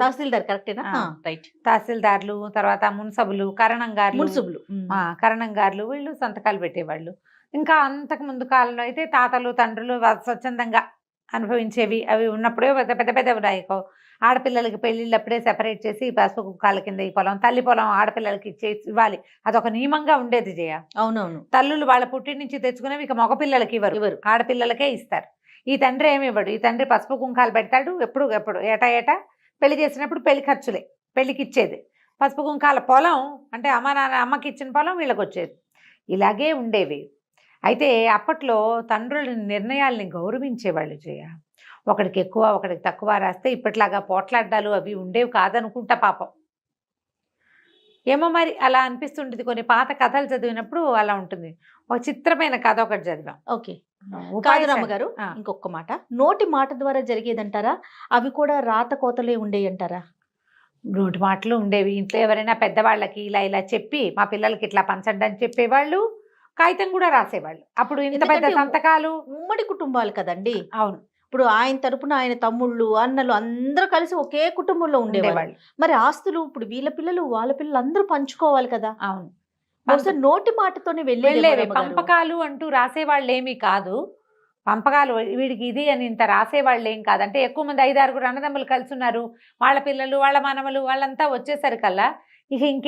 కరెక్టేనా? రైట్. తహసీల్దార్లు, తర్వాత మున్సబులు, కరణంగార్లు వీళ్ళు సంతకాలు పెట్టేవాళ్ళు. ఇంకా అంతకు ముందు కాలంలో అయితే తాతలు తండ్రులు స్వచ్ఛందంగా అనుభవించేవి అవి ఉన్నప్పుడే పెద్ద పెద్ద ఉన్నాయి. ఆడపిల్లలకి పెళ్ళిళ్ళు అప్పుడే సెపరేట్ చేసి పసుపు కుక్కాల కింద ఈ పొలం తల్లి పొలం ఆడపిల్లలకి ఇవ్వాలి, అదొక నియమంగా ఉండేది జయ. అవునవును. తల్లులు వాళ్ళ పుట్టి నుంచి తెచ్చుకునేవి ఇక మగపిల్లలకి ఇవ్వరు, ఆడపిల్లలకే ఇస్తారు. ఈ తండ్రి ఏమి ఇవ్వడు. ఈ తండ్రి పసుపు కుంకాలు పెడతాడు. ఎప్పుడు ఏటా పెళ్లి చేసినప్పుడు పెళ్లి ఖర్చులే, పెళ్లికి ఇచ్చేది పసుపు కుంకాల పొలం. అంటే అమ్మకి ఇచ్చిన పొలం వీళ్ళకి వచ్చేది. ఇలాగే ఉండేవి. అయితే అప్పట్లో తండ్రుల నిర్ణయాల్ని గౌరవించేవాళ్ళు జయ. ఒకడికి ఎక్కువ ఒకడికి తక్కువ రాస్తే ఇప్పట్లాగా పోట్లాడ్డాలు అవి ఉండేవి కాదనుకుంటా పాపం. ఏమో మరి అలా అనిపిస్తుంటుంది. కొన్ని పాత కథలు చదివినప్పుడు అలా ఉంటుంది. ఒక చిత్రమైన కథ ఒకటి చదివాం. ఓకే. కాదురమ్మ గారు, ఇంకొక మాట, నోటి మాట ద్వారా జరిగేదంటారా? అవి కూడా రాత కోతలే ఉండేవి అంటారా? నోటి మాటలు ఉండేవి. ఇంట్లో ఎవరైనా పెద్దవాళ్ళకి ఇలా చెప్పి మా పిల్లలకి ఇట్లా పంచండి అని చెప్పేవాళ్ళు. కాగితం కూడా రాసేవాళ్ళు. అప్పుడు ఇంత పెద్ద సంతకాలు, ఉమ్మడి కుటుంబాలు కదండి. అవును. ఇప్పుడు ఆయన తరపున ఆయన తమ్ముళ్ళు అన్నలు అందరూ కలిసి ఒకే కుటుంబంలో ఉండేవాళ్ళు. మరి ఆస్తులు ఇప్పుడు వీళ్ళ పిల్లలు వాళ్ళ పిల్లలు అందరూ పంచుకోవాలి కదా. అవును. బహుశా నోటి మాటతోనే వెళ్ళేవి. పంపకాలు అంటూ రాసేవాళ్ళు ఏమీ కాదు. పంపకాలు వీడికి ఇది అని ఇంత రాసేవాళ్ళు ఏం కాదు. అంటే ఎక్కువ మంది 5-6 అన్నదమ్ములు కలిసి ఉన్నారు, వాళ్ళ పిల్లలు వాళ్ళ మనవలు వాళ్ళంతా వచ్చేసరికల్లా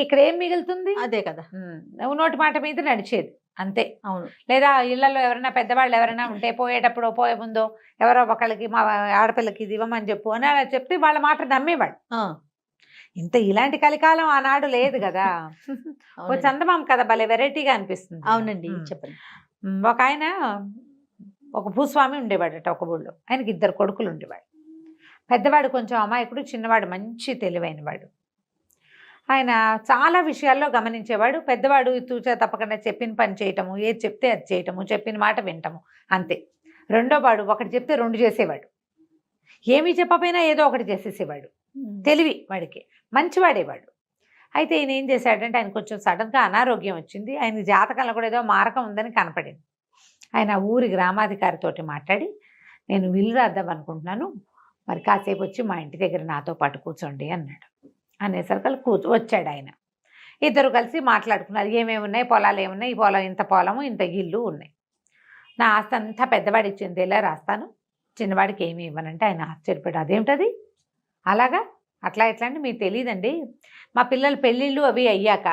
ఇక్కడ ఏం మిగులుతుంది? అదే కదా. నోటి మాట మీద నడిచేది అంతే. అవును. లేదా ఇళ్లలో ఎవరైనా పెద్దవాళ్ళు ఎవరైనా ఉంటే పోయేటప్పుడు పోయే ముందో ఎవరో ఒకళ్ళకి మా ఆడపిల్లకి ఇది ఇవ్వమని చెప్పు అని అలా చెప్తే వాళ్ళ మాట నమ్మేవాళ్ళు. ఇలాంటి కలికాలం ఆనాడు లేదు కదా. ఓ అవునండి. చందమామ కథ భలే వెరైటీగా అనిపిస్తుంది. అవునండి, చెప్పండి. ఒక ఆయన ఒక భూస్వామి ఉండేవాడట ఒక ఊళ్ళో. ఆయనకి 2 కొడుకులు ఉండేవాడు. పెద్దవాడు కొంచెం అమాయకుడు, చిన్నవాడు మంచి తెలివైనవాడు. ఆయన చాలా విషయాల్లో గమనించేవాడు. పెద్దవాడు తూచా తప్పకుండా చెప్పిన పని చేయటము, ఏది చెప్తే అది చేయటము, చెప్పిన మాట వింటము, అంతే. రెండో వాడు ఒకటి చెప్తే 2 చేసేవాడు. ఏమీ చెప్పపోయినా ఏదో ఒకటి చేసేసేవాడు. తెలివి వాడికి, మంచివాడేవాడు. అయితే ఈయన ఏం చేశాడంటే, ఆయన కొంచెం సడన్గా అనారోగ్యం వచ్చింది. ఆయన జాతకంలో కూడా ఏదో మారకం ఉందని కనపడింది. ఆయన ఊరి గ్రామాధికారితోటి మాట్లాడి, నేను విల్లు రాద్దాం అనుకుంటున్నాను, మరి కాసేపు వచ్చి మా ఇంటి దగ్గర నాతో పాటు కూర్చోండి అన్నాడు. అనేసరికి వచ్చాడు ఆయన. ఇద్దరు కలిసి మాట్లాడుకున్నారు. ఏమేమి ఉన్నాయి, పొలాలు ఏమున్నాయి, ఈ పొలం ఇంత పొలము ఇంత ఇల్లు ఉన్నాయి, నా ఆస్తి అంతా పెద్దవాడికి చెందేలా రాస్తాను, చిన్నవాడికి ఏమి ఇవ్వనంటే ఆయన ఆశ్చర్యపోయాడు. అదేమిటది అలాగా, అట్లా ఎట్లా అంటే మీకు తెలియదండి, మా పిల్లల పెళ్ళిళ్ళు అవి అయ్యాక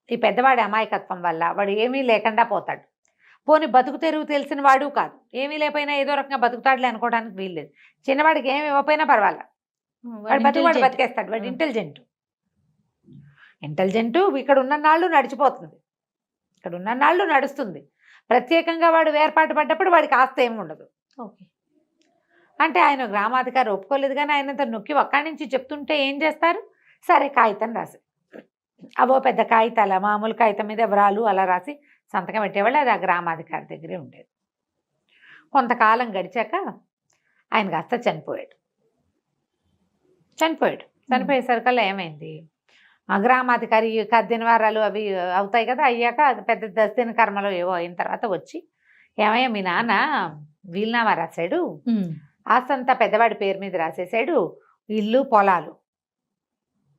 ఈ పెద్దవాడి అమాయకత్వం వల్ల వాడు ఏమీ లేకుండా పోతాడు. పోనీ బతుకు తెరువు తెలిసిన వాడు కాదు, ఏమీ లేకపోయినా ఏదో రకంగా బతుకుతాడులే అనుకోవడానికి వీల్లేదు. చిన్నవాడికి ఏమి ఇవ్వకపోయినా పర్వాలేదు, వాడు బతుకువాడు బతికేస్తాడు. వాడు ఇంటెలిజెంటు ఇక్కడ ఉన్న నాళ్ళు నడిచిపోతుంది, ఇక్కడ ఉన్న నాళ్ళు నడుస్తుంది. ప్రత్యేకంగా వాడు వేర్పాటు పడ్డప్పుడు వాడికి ఆస్తి ఏమి ఉండదు. ఓకే. అంటే ఆయన గ్రామాధికారి ఒప్పుకోలేదు, కానీ ఆయనంత నొక్కి ఒక్కడి నుంచి చెప్తుంటే ఏం చేస్తారు, సరే కాగితం రాసి, అవో పెద్ద కాగితాల మామూలు కాగితం మీద వివరాలు అలా రాసి సంతకం పెట్టేవాళ్ళు. అది ఆ గ్రామాధికారి దగ్గరే ఉండేది. కొంతకాలం గడిచాక ఆయన కాస్త చనిపోయాడు. చనిపోయేసరికల్లా ఏమైంది, ఆ గ్రామాధికారి కర్దినవారాలు అవి అవుతాయి కదా, అయ్యాక పెద్ద దస్తిన కర్మలో ఏవో అయిన తర్వాత వచ్చి, ఏమయ్యా మీ నాన్న వీలునామా రాశాడు, ఆస్తి అంతా పెద్దవాడి పేరు మీద రాసేసాడు, ఇల్లు పొలాలు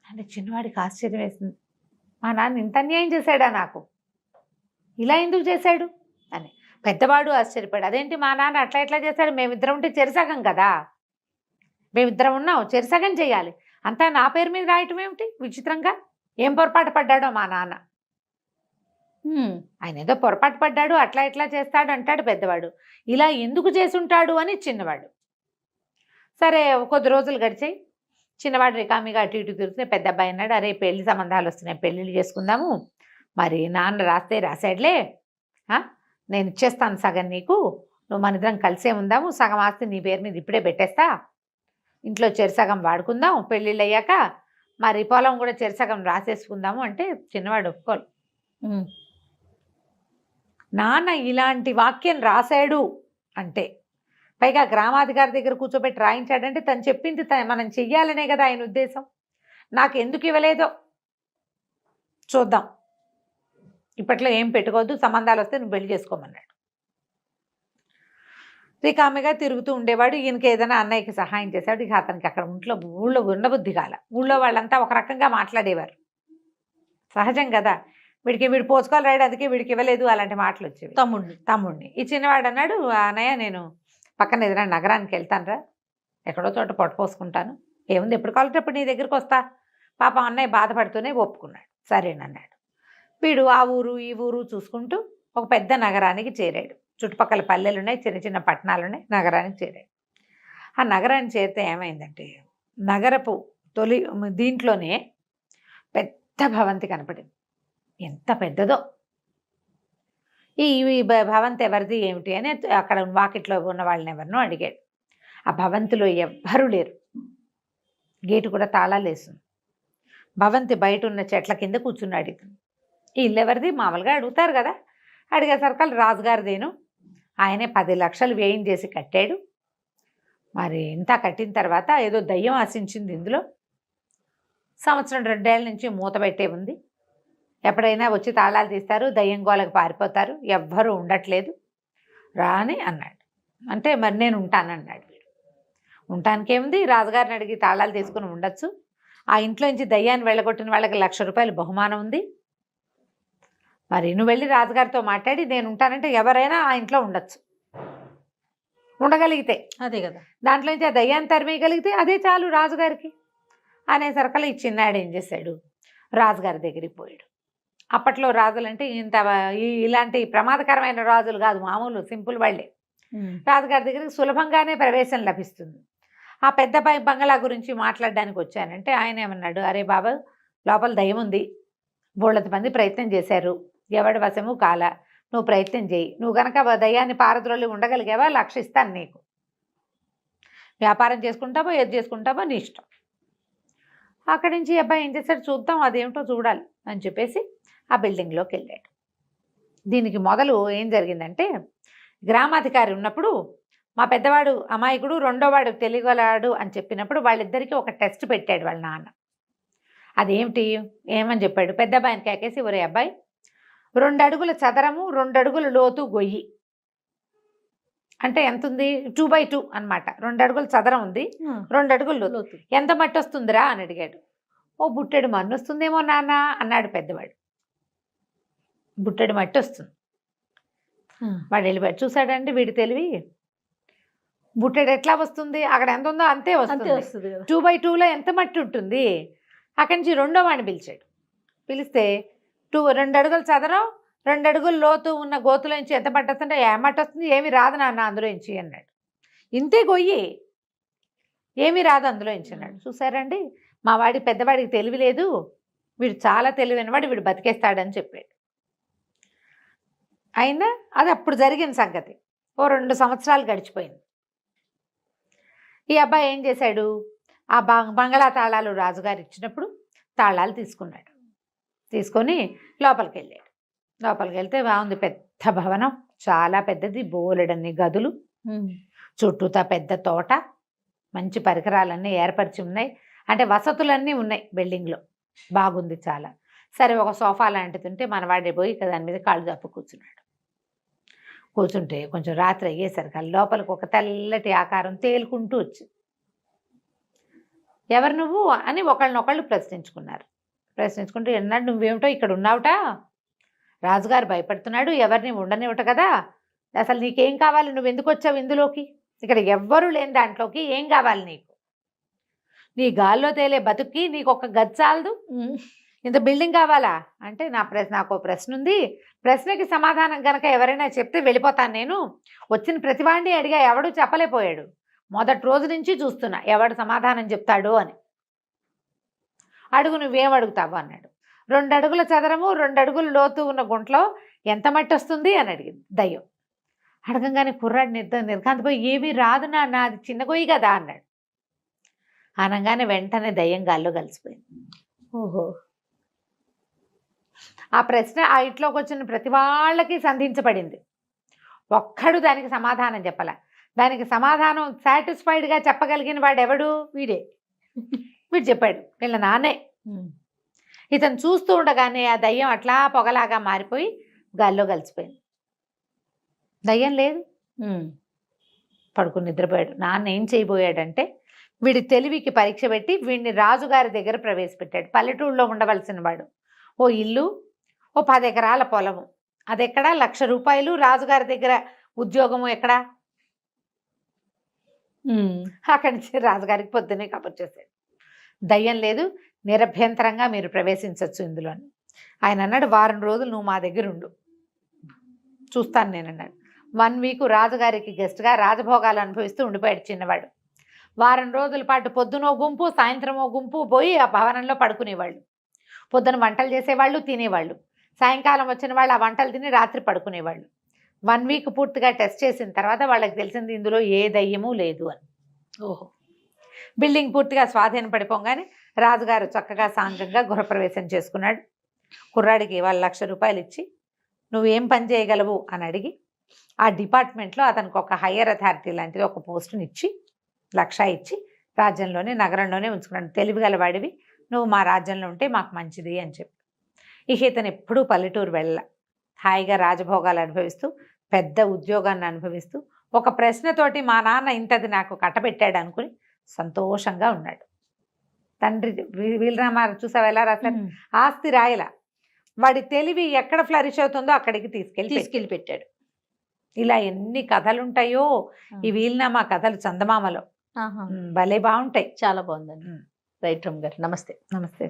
అంటే. చిన్నవాడికి ఆశ్చర్యం వేసింది, మా నాన్న ఇంత అన్యాయం చేశాడా నాకు, ఇలా ఎందుకు చేశాడు అని. పెద్దవాడు ఆశ్చర్యపడాడు, అదేంటి మా నాన్న అట్లా ఎట్లా చేశాడు, మేమిద్దరం ఉంటే చెరిసగం కదా, మేమిద్దరం ఉన్నాం, చెరిసగం చేయాలి, అంతా నా పేరు మీద రాయటం ఏమిటి విచిత్రంగా, ఏం పొరపాటు పడ్డాడో మా నాన్న, ఆయన ఏదో పొరపాటు పడ్డాడు, అట్లా ఎట్లా చేస్తాడు అంటాడు పెద్దవాడు, ఇలా ఎందుకు చేసుంటాడు అని చిన్నవాడు. సరే కొద్ది రోజులు గడిచాయి, చిన్నవాడు రికామిగా అటు ఇటు తిరుగుతున్నాయి. పెద్ద అబ్బాయి అన్నాడు, అరే పెళ్లి సంబంధాలు వస్తున్నాయి, పెళ్ళిళ్ళు చేసుకుందాము, మరి నాన్న రాశాడులే, నేను ఇచ్చేస్తాను సగం నీకు, నువ్వు మన ఇద్దరం కలిసే ఉందాము, సగం ఆస్తి నీ పేరు మీద ఇప్పుడే పెట్టేస్తా, ఇంట్లో చెరిసగం వాడుకుందాం, పెళ్ళిళ్ళు అయ్యాక మరి పొలం కూడా చెరిసగం రాసేసుకుందాము అంటే చిన్నవాడు ఒప్పుకోలు. నాన్న ఇలాంటి వాక్యం రాశాడు అంటే, పైగా గ్రామాధికారి దగ్గర కూర్చోబెట్టి రాయించాడంటే తను చెప్పింది మనం చెయ్యాలనే కదా ఆయన ఉద్దేశం. నాకు ఎందుకు ఇవ్వలేదో చూద్దాం, ఇప్పట్లో ఏం పెట్టుకోవద్దు, సంబంధాలు వస్తే నువ్వు పెళ్లి చేసుకోమన్నాడు. రికామిగా తిరుగుతూ ఉండేవాడు. ఈయనకి ఏదైనా అన్నయ్యకి సహాయం చేశాడు. ఇక అతనికి అక్కడ ఊళ్ళో ఉండబుద్ధి కాల. ఊళ్ళో వాళ్ళంతా ఒక రకంగా మాట్లాడేవారు, సహజం కదా, వీడు పోసుకోవాలి రాయడు, అందుకే వీడికి ఇవ్వలేదు, అలాంటి మాటలు వచ్చేవి. తమ్ముడిని ఈ చిన్నవాడు అన్నాడు, అన్నయ్య నేను పక్కన ఏదైనా నగరానికి వెళ్తానురా, ఎక్కడో చోట పొట్టపోసుకుంటాను, ఏముంది ఎప్పుడు కావాలంటే నీ దగ్గరికి వస్తా. పాపం అన్నయ్య బాధపడుతూనే ఒప్పుకున్నాడు. సరేనన్నాడు. వీడు ఆ ఊరు ఈ ఊరు చూసుకుంటూ ఒక పెద్ద నగరానికి చేరాడు. చుట్టుపక్కల పల్లెలు ఉన్నాయి, చిన్న చిన్న పట్టణాలు ఉన్నాయి, నగరానికి చేరాడు. ఆ నగరానికి చేరితే ఏమైందంటే, నగరపు దీంట్లోనే పెద్ద భవంతి కనపడింది. ఎంత పెద్దదో. ఈ భవంతి ఎవరిది ఏమిటి అని అక్కడ వాకిట్లో ఉన్న వాళ్ళని ఎవరినో అడిగాడు. ఆ భవంతిలో ఎవ్వరూ లేరు, గేటు కూడా తాళాలు వేస్తుంది. భవంతి బయట ఉన్న చెట్ల కింద కూర్చున్నాడు ఇతను. ఈ ఇల్లు ఎవరిది మామూలుగా అడుగుతారు కదా, అడిగేసరికి రాజుగారిదేను, ఆయనే 10 లక్షలు వ్యయం చేసి కట్టాడు. మరి ఇంత కట్టిన తర్వాత ఏదో దయ్యం ఆశించింది ఇందులో, 1-2 ఏళ్ళ నుంచి మూత పెట్టే ఉంది, ఎప్పుడైనా వచ్చి తాళాలు తీస్తారు, దయ్యం గోలకు పారిపోతారు, ఎవ్వరూ ఉండట్లేదు రాని అన్నాడు. అంటే మరి నేను ఉంటానన్నాడు వీడు. ఉండటానికి ఏముంది, రాజుగారిని అడిగి తాళాలు తీసుకుని ఉండొచ్చు, ఆ ఇంట్లో నుంచి దయ్యాన్ని వెళ్ళగొట్టిన వాళ్ళకి 1,00,000 రూపాయలు బహుమానం ఉంది, మరి నువ్వు వెళ్ళి రాజుగారితో మాట్లాడి నేను ఉంటానంటే ఎవరైనా ఆ ఇంట్లో ఉండొచ్చు, ఉండగలిగితే అదే కదా, దాంట్లో నుంచి ఆ దయ్యాన్ని తరిమేయగలిగితే అదే చాలు రాజుగారికి అనేసరికల్లా ఈ చిన్నాడు ఏం చేశాడు, రాజుగారి దగ్గరికి పోయాడు. అప్పట్లో రాజులంటే ఇలాంటి ప్రమాదకరమైన రాజులు కాదు, మామూలు సింపుల్ వాళ్ళే. రాజుగారి దగ్గరికి సులభంగానే ప్రవేశం లభిస్తుంది. ఆ పెద్ద బంగళా గురించి మాట్లాడడానికి వచ్చానంటే ఆయన ఏమన్నాడు, అరే బాబు లోపల దయ్యం ఉంది, బోళ్ళంత మంది ప్రయత్నం చేశారు, ఎవడి వశము కాల, నువ్వు ప్రయత్నం చేయి, నువ్వు కనుక దయ్యాన్ని పారద్రోలి ఉండగలిగావా 1,00,000 ఇస్తాను నీకు, వ్యాపారం చేసుకుంటావో ఏది చేసుకుంటావో నీ ఇష్టం. అక్కడి నుంచి ఈ అబ్బాయి ఏం చేశాడు, చూద్దాం అదేమిటో చూడాలి అని చెప్పేసి ఆ బిల్డింగ్లోకి వెళ్ళాడు. దీనికి మొదలు ఏం జరిగిందంటే, గ్రామాధికారి ఉన్నప్పుడు మా పెద్దవాడు అమాయకుడు, రెండోవాడు తెలియగలవాడు అని చెప్పినప్పుడు వాళ్ళిద్దరికీ ఒక టెస్ట్ పెట్టాడు వాళ్ళ నాన్న. అదేమిటి ఏమని చెప్పాడు, పెద్ద అబ్బాయిని కేకేసి, ఒరే అబ్బాయి 2 అడుగుల చదరము 2 అడుగుల లోతు గొయ్యి అంటే ఎంత ఉంది, 2x2 అనమాట. 2 అడుగుల చదరం ఉంది, 2 అడుగుల లోతు, ఎంత మట్టి వస్తుందిరా అని అడిగాడు. ఓ బుట్టెడు మన్ను వస్తుందేమో నాన్న అన్నాడు పెద్దవాడు. బుట్టెడు మట్టి వస్తుంది. వాడు వెళ్ళిపోయాడు. చూసాడండి వీడి తెలివి, బుట్టెడు ఎట్లా వస్తుంది, అక్కడ ఎంత ఉందో అంతే వస్తుంది. 2x2లో ఎంత మట్టి ఉంటుంది. అక్కడి నుంచి రెండో వాడిని పిలిచాడు. పిలిస్తే 2 అడుగుల చదరం 2 అడుగుల లోతు ఉన్న గోతులోంచి ఎంత మట్టి వస్తుంటే, ఏ మట్టి వస్తుంది, ఏమి రాదు నాన్న అందులోంచి అన్నాడు. ఇంతే గొయ్యి, ఏమీ రాదు అందులోంచి అన్నాడు. చూసారండి మా వాడి పెద్దవాడికి తెలివి లేదు, వీడు చాలా తెలివైన వాడు, వీడు బతికేస్తాడని చెప్పాడు. అయినా అది అప్పుడు జరిగిన సంగతి. ఓ 2 సంవత్సరాలు గడిచిపోయింది. ఈ అబ్బాయి ఏం చేశాడు, ఆ బంగళా తాళాలు రాజుగారు ఇచ్చినప్పుడు తాళాలు తీసుకున్నాడు. తీసుకొని లోపలికి వెళ్ళాడు. లోపలికి వెళ్తే బాగుంది, పెద్ద భవనం, చాలా పెద్దది, బోలెడన్ని గదులు, చుట్టూతా పెద్ద తోట, మంచి పరికరాలన్నీ ఏర్పరిచి ఉన్నాయి. అంటే వసతులన్నీ ఉన్నాయి బిల్డింగ్లో, బాగుంది చాలా. సరే ఒక సోఫా లాంటిది ఉంటే మనవాడే పోయి దాని మీద కాళ్ళు తప్పు కూర్చున్నాడు. కూర్చుంటే కొంచెం రాత్రి అయ్యేసరికి లోపలికి ఒక తెల్లటి ఆకారం తేలుకుంటూ వచ్చింది. ఎవరు నువ్వు అని ఒకళ్ళనొకళ్ళు ప్రశ్నించుకున్నారు. ప్రశ్నించుకుంటూ, ఎన్నాడు నువ్వేమిటో ఇక్కడ ఉన్నావుట, రాజుగారు భయపడుతున్నాడు, ఎవరిని ఉండనివ్వట కదా, అసలు నీకేం కావాలి, నువ్వు ఎందుకు వచ్చావు ఇందులోకి, ఇక్కడ ఎవ్వరూ లేని దాంట్లోకి ఏం కావాలి నీకు, నీ గాల్లో తేలే బతుక్కి నీకు ఒక గది చాలదు, ఇంత బిల్డింగ్ కావాలా అంటే, నాకు ప్రశ్న ఉంది, ప్రశ్నకి సమాధానం కనుక ఎవరైనా చెప్తే వెళ్ళిపోతాను నేను, వచ్చిన ప్రతివాడిని అడిగా ఎవడూ చెప్పలేకపోయాడు, మొదటి రోజు నుంచి చూస్తున్నా ఎవడు సమాధానం చెప్తాడు అని. అడుగు నువ్వేం అడుగుతావు అన్నాడు. 2 అడుగుల చదరము 2 అడుగుల లోతు ఉన్న గుంట్లో ఎంత మట్టి వస్తుంది అని అడిగింది దయ్యం. అడగంగానే కుర్రాడు నిర్ఘాంతపోయి, ఏమీ రాదు నాన్న, అది చిన్న గొయ్యి కదా అన్నాడు. అనగానే వెంటనే దయ్యం గాల్లో కలిసిపోయింది. ఓహో, ఆ ప్రశ్న ఆ ఇంట్లోకి వచ్చిన ప్రతి వాళ్ళకి సంధించబడింది. ఒక్కడు దానికి సమాధానం చెప్పాల. దానికి సమాధానం సాటిస్ఫైడ్గా చెప్పగలిగిన వాడు ఎవడు, వీడే. వీడు చెప్పాడు, వీళ్ళ నాన్నే. ఇతను చూస్తూ ఉండగానే ఆ దయ్యం అట్లా పొగలాగా మారిపోయి గాల్లో కలిసిపోయింది. దయ్యం లేదు, పడుకుని నిద్రపోయాడు. నాన్న ఏం చేయబోయాడంటే, వీడి తెలివికి పరీక్ష పెట్టి వీడిని రాజుగారి దగ్గర ప్రవేశపెట్టాడు. పల్లెటూరులో ఉండవలసిన వాడు, ఓ ఇల్లు, ఓ 10 ఎకరాల పొలము, అది ఎక్కడా 1,00,000 రూపాయలు, రాజుగారి దగ్గర ఉద్యోగము ఎక్కడా. అక్కడి నుంచి రాజుగారికి పొద్దున్నే కబుర్ చేశాడు, దయ్యం లేదు, నిరభ్యంతరంగా మీరు ప్రవేశించవచ్చు ఇందులో. ఆయన అన్నాడు, వారం రోజులు నువ్వు మా దగ్గర ఉండు, చూస్తాను నేను అన్నాడు. 1 వీక్ రాజుగారికి గెస్ట్గా రాజభోగాలు అనుభవిస్తూ ఉండిపోయాడు చిన్నవాడు. వారం రోజుల పాటు పొద్దునో గుంపు సాయంత్రమో గుంపు పోయి ఆ భవనంలో పడుకునేవాళ్ళు. పొద్దున వంటలు చేసేవాళ్ళు, తినేవాళ్ళు. సాయంకాలం వచ్చిన వాళ్ళు ఆ వంటలు తిని రాత్రి పడుకునేవాళ్ళు. 1 వీక్ పూర్తిగా టెస్ట్ చేసిన తర్వాత వాళ్ళకి తెలిసింది ఇందులో ఏ దయ్యమూ లేదు అని. ఓహో. బిల్డింగ్ పూర్తిగా స్వాధీనం పడిపోగానే రాజుగారు చక్కగా సాంగంగా గృహప్రవేశం చేసుకున్నాడు. కుర్రాడికి వాళ్ళు 1,00,000 రూపాయలు ఇచ్చి, నువ్వేం పని చేయగలవు అని అడిగి ఆ డిపార్ట్మెంట్లో అతనికి ఒక హయ్యర్ అథారిటీ లాంటిది ఒక పోస్టుని ఇచ్చి 1,00,000 ఇచ్చి రాజ్యంలోనే నగరంలోనే ఉంచుకున్నాడు. తెలివిగల వాడివి, నువ్వు మా రాజ్యంలో ఉంటే మాకు మంచిది అని చెప్పి. ఇక ఇతను ఎప్పుడూ పల్లెటూరు వెళ్ళ, హాయిగా రాజభోగాలు అనుభవిస్తూ పెద్ద ఉద్యోగాన్ని అనుభవిస్తూ ఒక ప్రశ్నతోటి మా నాన్న ఇంతది నాకు కట్టబెట్టాడు అనుకుని సంతోషంగా ఉన్నాడు. తండ్రి వీలరామారావు చూసావు ఎలా రాశాడు, ఆస్తి రాయల, వాడి తెలివి ఎక్కడ ఫ్లరిష్ అవుతుందో అక్కడికి తీసుకెళ్ళి పెట్టాడు. ఇలా ఎన్ని కథలుంటాయో ఈ వీలునామా కథలు చందమామలో, భలే బాగుంటాయి. చాలా బాగుందండి. రైట్ రమ్ గారు, నమస్తే. నమస్తే.